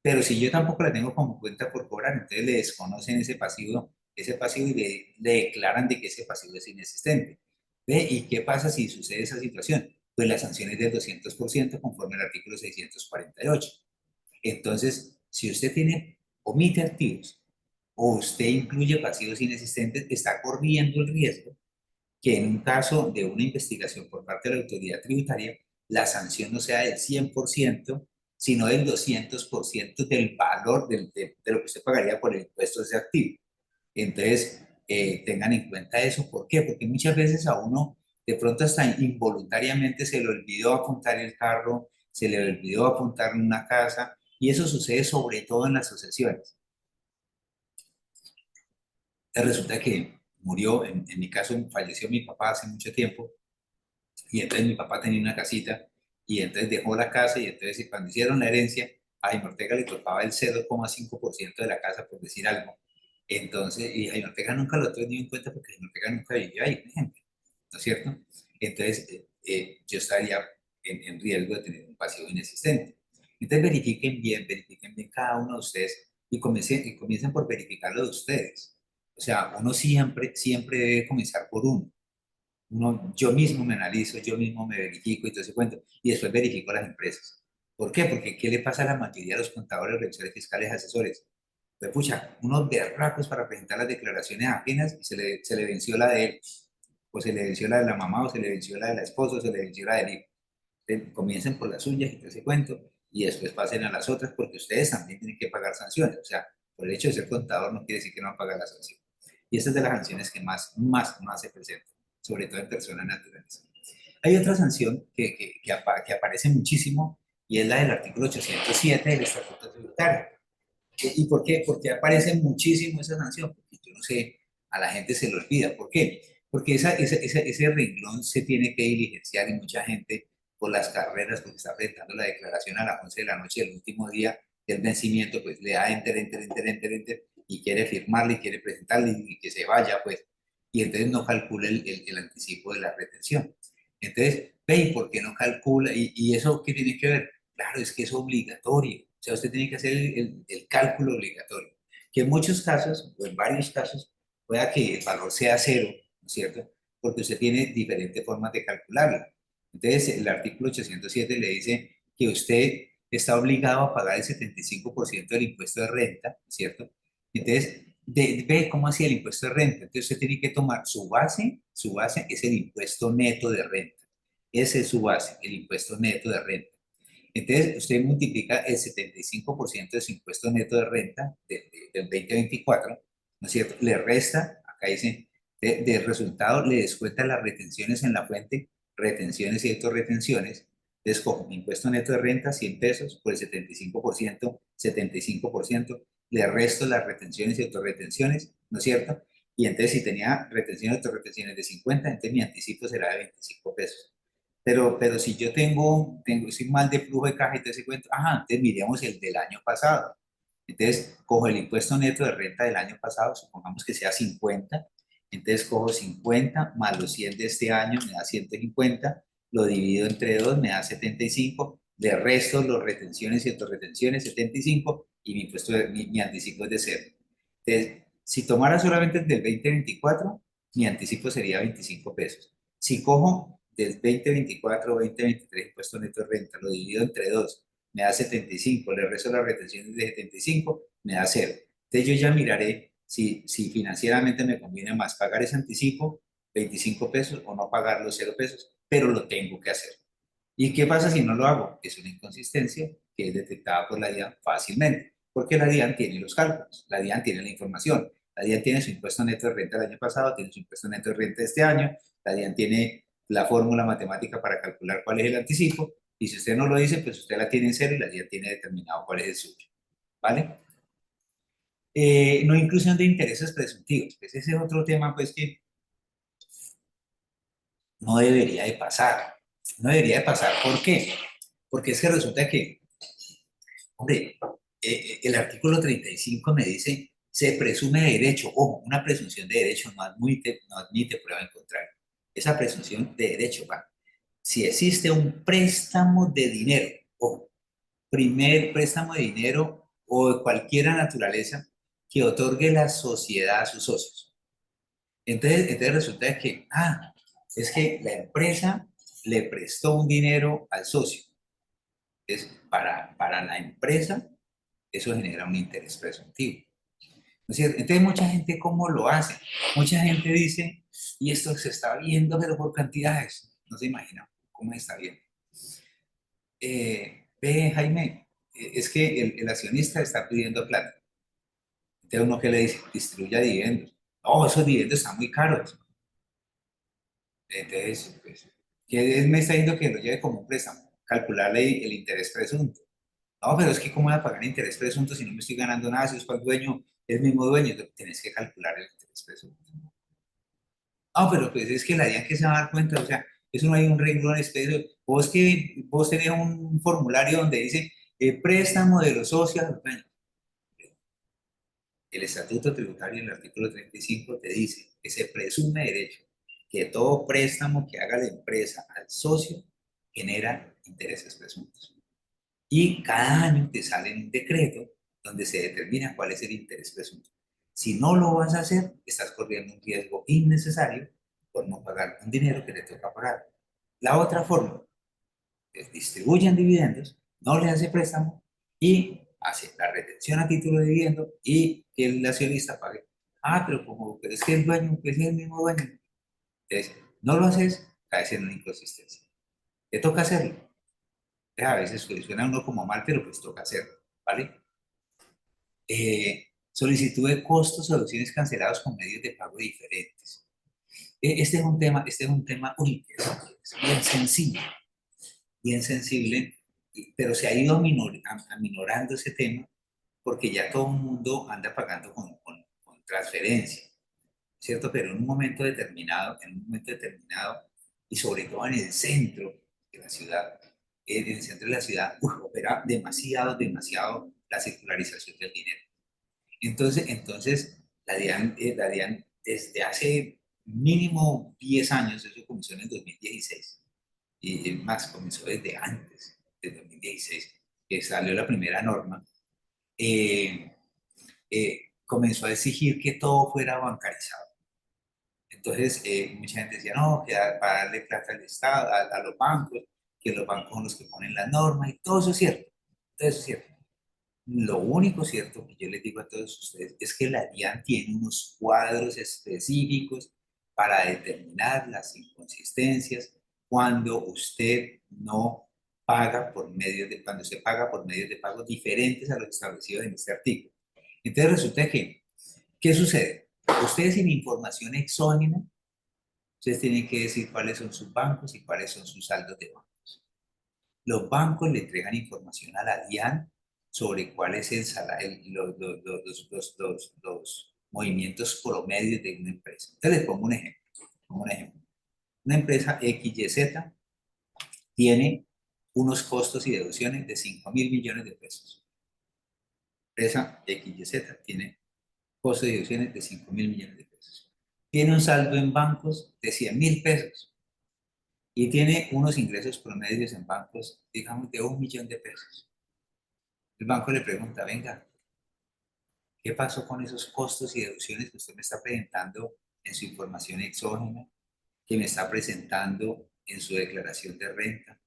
Pero si yo tampoco la tengo como cuenta por cobrar, entonces le desconocen ese pasivo y le declaran de que ese pasivo es inexistente. ¿Ve? ¿Y qué pasa si sucede esa situación? Pues la sanción es del 200% conforme al artículo 648. Entonces, si usted omite activos o usted incluye pasivos inexistentes, está corriendo el riesgo que en un caso de una investigación por parte de la autoridad tributaria, la sanción no sea del 100%, sino del 200% del valor de lo que usted pagaría por el impuesto de ese activo. Entonces, tengan en cuenta eso. ¿Por qué? Porque muchas veces a uno de pronto hasta involuntariamente se le olvidó apuntar el carro, se le olvidó apuntar una casa, y eso sucede sobre todo en las sucesiones. Resulta que murió, en mi caso falleció mi papá hace mucho tiempo, y entonces mi papá tenía una casita, y entonces dejó la casa, y entonces cuando hicieron la herencia, a Jaime Ortega le tocaba el 0,5% de la casa, por decir algo. Entonces, y Jaime Ortega nunca lo tuvo en cuenta porque Jaime Ortega nunca vivió ahí, por ejemplo, ¿no es cierto? Entonces, yo estaría en riesgo de tener un pasivo inexistente. Entonces, verifiquen bien cada uno de ustedes y comiencen por verificarlo de ustedes. O sea, uno siempre, siempre debe comenzar por uno. Yo mismo me analizo, yo mismo me verifico y todo ese cuento, y después verifico a las empresas. ¿Por qué? Porque ¿qué le pasa a la mayoría de los contadores, revisores fiscales, asesores? Pues pucha, unos berracos para presentar las declaraciones ajenas y se le venció la de él, o se le venció la de la mamá, o se le venció la de la esposa, o se le venció la del hijo. Entonces, comiencen por las suyas y todo ese cuento, y después pasen a las otras, porque ustedes también tienen que pagar sanciones. O sea, por el hecho de ser contador no quiere decir que no van a pagar la sanción. Y esta es de las sanciones que más se presentan, sobre todo en personas naturales. Hay otra sanción que aparece muchísimo, y es la del artículo 807 del Estatuto Tributario. ¿Y por qué? Porque aparece muchísimo esa sanción, porque yo no sé, a la gente se le olvida. ¿Por qué? Porque ese renglón se tiene que diligenciar, y mucha gente por las carreras, porque está presentando la declaración a las 11 de la noche del último día del vencimiento, pues le da enter, y quiere firmarle y quiere presentarle y que se vaya, pues, y entonces no calcula el anticipo de la retención. Entonces, ve, ¿y por qué no calcula? ¿Y eso qué tiene que ver? Claro, es que es obligatorio. O sea, usted tiene que hacer el cálculo obligatorio. Que en muchos casos, o en varios casos, pueda que el valor sea cero, ¿no es cierto? Porque usted tiene diferentes formas de calcularlo. Entonces, el artículo 807 le dice que usted está obligado a pagar el 75% del impuesto de renta, ¿no es cierto? Entonces, ve cómo hacía el impuesto de renta. Entonces, usted tiene que tomar su base es el impuesto neto de renta. Ese es su base, el impuesto neto de renta. Entonces, usted multiplica el 75% de su impuesto neto de renta del 2024, ¿no es cierto? Le resta, acá dice, de resultado le descuenta las retenciones en la fuente, retenciones y autorretenciones. Entonces, cojo mi impuesto neto de renta, 100 pesos, por el 75%, le resto las retenciones y autorretenciones, ¿no es cierto? Y entonces, si tenía retenciones y autorretenciones de 50, entonces mi anticipo será de 25 pesos. Pero si yo soy mal de flujo de caja y te ese cuento, ajá, entonces miremos el del año pasado. Entonces, cojo el impuesto neto de renta del año pasado, supongamos que sea 50, entonces cojo 50 más los 100 de este año, me da 150, lo divido entre 2, me da 75, de resto los retenciones y autorretenciones, 75, y mi, impuesto, mi anticipo es de 0. Entonces, si tomara solamente el del 2024, mi anticipo sería 25 pesos. Si cojo del 2024, 2023 impuesto neto de renta, lo divido entre 2, me da 75, le resto las retenciones de 75, me da 0. Entonces yo ya miraré si financieramente me conviene más pagar ese anticipo, 25 pesos, o no pagar los 0 pesos, pero lo tengo que hacer. ¿Y qué pasa si no lo hago? Es una inconsistencia que es detectada por la DIAN fácilmente, porque la DIAN tiene los cálculos, la DIAN tiene la información, la DIAN tiene su impuesto neto de renta del año pasado, tiene su impuesto neto de renta de este año, la DIAN tiene la fórmula matemática para calcular cuál es el anticipo, y si usted no lo dice, pues usted la tiene en cero y la DIAN tiene determinado cuál es el suyo, ¿vale? No inclusión de intereses presuntivos, pues ese es otro tema pues que no debería de pasar. No debería de pasar. ¿Por qué? Porque es que resulta que, hombre, el artículo 35 me dice, se presume de derecho. Ojo, una presunción de derecho no admite prueba en contrario. Esa presunción de derecho va. Si existe un préstamo de dinero, ojo, primer préstamo de dinero o de cualquier naturaleza que otorgue la sociedad a sus socios. Entonces resulta que, es que la empresa le prestó un dinero al socio. Entonces, para la empresa, eso genera un interés presuntivo. ¿No es cierto? Entonces, mucha gente, ¿cómo lo hace? Mucha gente dice, y esto se está viendo, pero por cantidades. No se imagina cómo se está viendo. Ve, Jaime, es que el accionista está pidiendo plata. Entonces, uno que le dice, distribuya dividendos. No, esos dividendos están muy caros. Entonces, pues, ¿qué me está diciendo que lo lleve como un préstamo? Calcularle el interés presunto. No, pero es que ¿cómo voy a pagar interés presunto si no me estoy ganando nada? Si es para el dueño, el mismo dueño, tienes que calcular el interés presunto. No, pero pues es que la idea que se va a dar cuenta, o sea, eso no hay un renglón expreso. Vos tenés un formulario donde dice préstamo de los socios al dueño. El estatuto tributario en el artículo 35 te dice que se presume derecho que todo préstamo que haga la empresa al socio genera intereses presuntos. Y cada año te sale un decreto donde se determina cuál es el interés presunto. Si no lo vas a hacer, estás corriendo un riesgo innecesario por no pagar un dinero que te toca pagar. La otra forma es distribuyen dividendos, no le hace préstamo y hace la retención a título de dividendo y que el accionista pague. Pero es que el dueño, pues es el mismo dueño. Entonces, no lo haces, caes en una inconsistencia. Te toca hacerlo. A veces suena uno como mal, pero pues toca hacerlo, ¿vale? Solicitud de costos o deducciones cancelados con medios de pago diferentes. Este es un tema, uy, es bien sensible, pero se ha ido aminorando ese tema porque ya todo el mundo anda pagando con transferencia, ¿cierto? Pero en un momento determinado, y sobre todo en el centro de la ciudad, en el centro de la ciudad, opera demasiado la circularización del dinero. Entonces la DIAN desde hace mínimo 10 años, eso comenzó en el 2016, y más, comenzó desde antes del 2016, que salió la primera norma, eh, comenzó a exigir que todo fuera bancarizado. Entonces, mucha gente decía, no, que para darle plata al Estado, a los bancos, que los bancos son los que ponen las normas, y todo eso es cierto, todo eso es cierto. Lo único cierto que yo les digo a todos ustedes es que la DIAN tiene unos cuadros específicos para determinar las inconsistencias cuando usted no paga cuando se paga por medios de pago diferentes a los establecidos en este artículo. Entonces resulta que, ¿qué sucede? Ustedes sin información exógena, ustedes tienen que decir cuáles son sus bancos y cuáles son sus saldos de banco. Los bancos le entregan información a la DIAN sobre cuál es el salario, los movimientos promedios de una empresa. Entonces les pongo un ejemplo. Una empresa XYZ tiene unos costos y deducciones de 5.000 millones de pesos. empresa XYZ tiene costos y deducciones de 5.000 millones de pesos. Tiene un saldo en bancos de 100.000 pesos y tiene unos ingresos promedios en bancos, digamos, de 1.000.000 de pesos. El banco le pregunta, venga, ¿qué pasó con esos costos y deducciones que usted me está presentando en su información exógena, que me está presentando en su declaración de renta,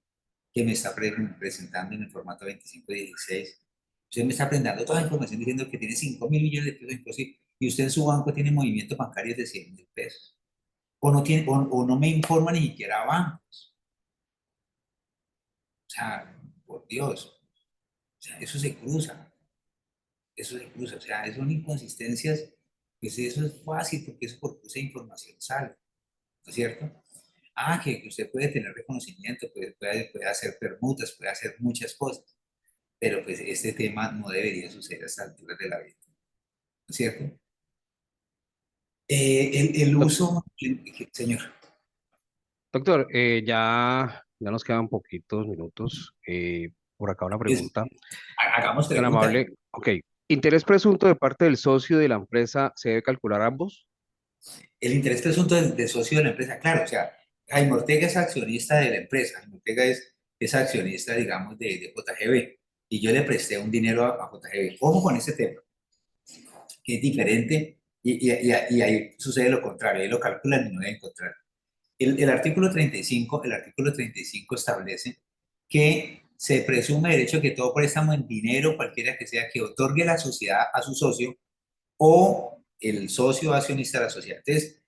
que me está presentando en el formato 2516? Usted me está presentando toda la información diciendo que tiene 5.000 millones de pesos en costos y usted en su banco tiene movimientos bancarios de 100.000 pesos. O no, tiene, o no me informa ni siquiera a bancos. O sea, por Dios, o sea, eso se cruza, o sea, son inconsistencias, pues eso es fácil porque eso por esa información sale, ¿no es cierto? Ah, que usted puede tener reconocimiento, puede hacer permutas, puede hacer muchas cosas, pero pues este tema no debería suceder a estas alturas de la vida, ¿no es cierto? El Doc- uso, señor, Doctor, ya nos quedan poquitos minutos. Por acá una es, pregunta. hagamos Tan preguntas. amable. Ok. ¿Interés presunto de parte del socio de la empresa se debe calcular ambos? El interés presunto del socio de la empresa, claro, o sea, Jaime Ortega es accionista de la empresa, Jaime Ortega es accionista, digamos, de JGB, y yo le presté un dinero a JGB. Ojo con ese tema, que es diferente, y ahí sucede lo contrario, ahí lo calculan y no deben encontrar. El artículo 35 establece que se presume derecho que todo préstamo en dinero, cualquiera que sea, que otorgue la sociedad a su socio o el socio accionista de la sociedad. Entonces,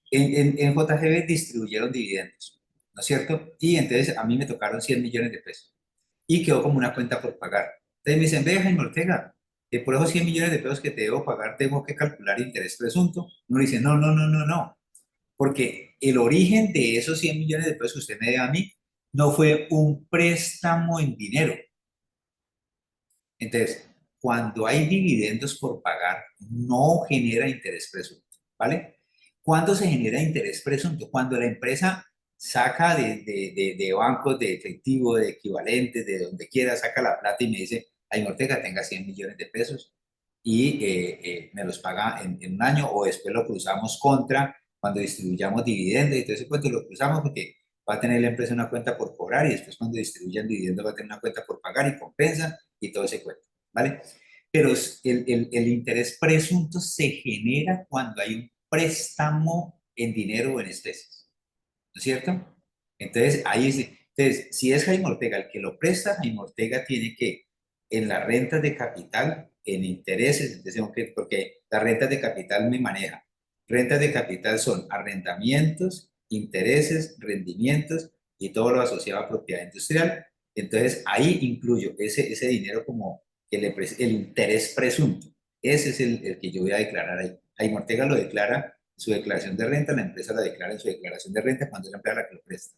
en JGB distribuyeron dividendos, ¿no es cierto? Y entonces a mí me tocaron 100 millones de pesos y quedó como una cuenta por pagar. Entonces me dicen, ve, Jaime Ortega, por esos 100 millones de pesos que te debo pagar, tengo que calcular interés presunto. Uno dice, no, no, no, no, no, porque el origen de esos 100 millones de pesos que usted me debe a mí no fue un préstamo en dinero. Entonces, cuando hay dividendos por pagar, no genera interés presunto, ¿vale? ¿Cuándo se genera interés presunto? Cuando la empresa saca de bancos, de efectivo, de equivalentes, de donde quiera, saca la plata y me dice, ay, Ortega, tenga 100 millones de pesos y me los paga en un año o después lo cruzamos contra cuando distribuyamos dividendos y todo ese cuento lo cruzamos porque va a tener la empresa una cuenta por cobrar y después cuando distribuyan dividendos va a tener una cuenta por pagar y compensa y todo ese cuento, ¿vale? Pero el interés presunto se genera cuando hay un préstamo en dinero o en especies, ¿no es cierto? Entonces, ahí es, entonces, si es Jaime Ortega el que lo presta, Jaime Ortega tiene que, en las rentas de capital, en intereses, entonces, porque las rentas de capital me maneja. Rentas de capital son arrendamientos, intereses, rendimientos y todo lo asociado a propiedad industrial. Entonces, ahí incluyo ese dinero como el interés presunto. Ese es el que yo voy a declarar ahí. Jaime Ortega lo declara en su declaración de renta, la empresa la declara en su declaración de renta cuando es la empresa la que lo presta.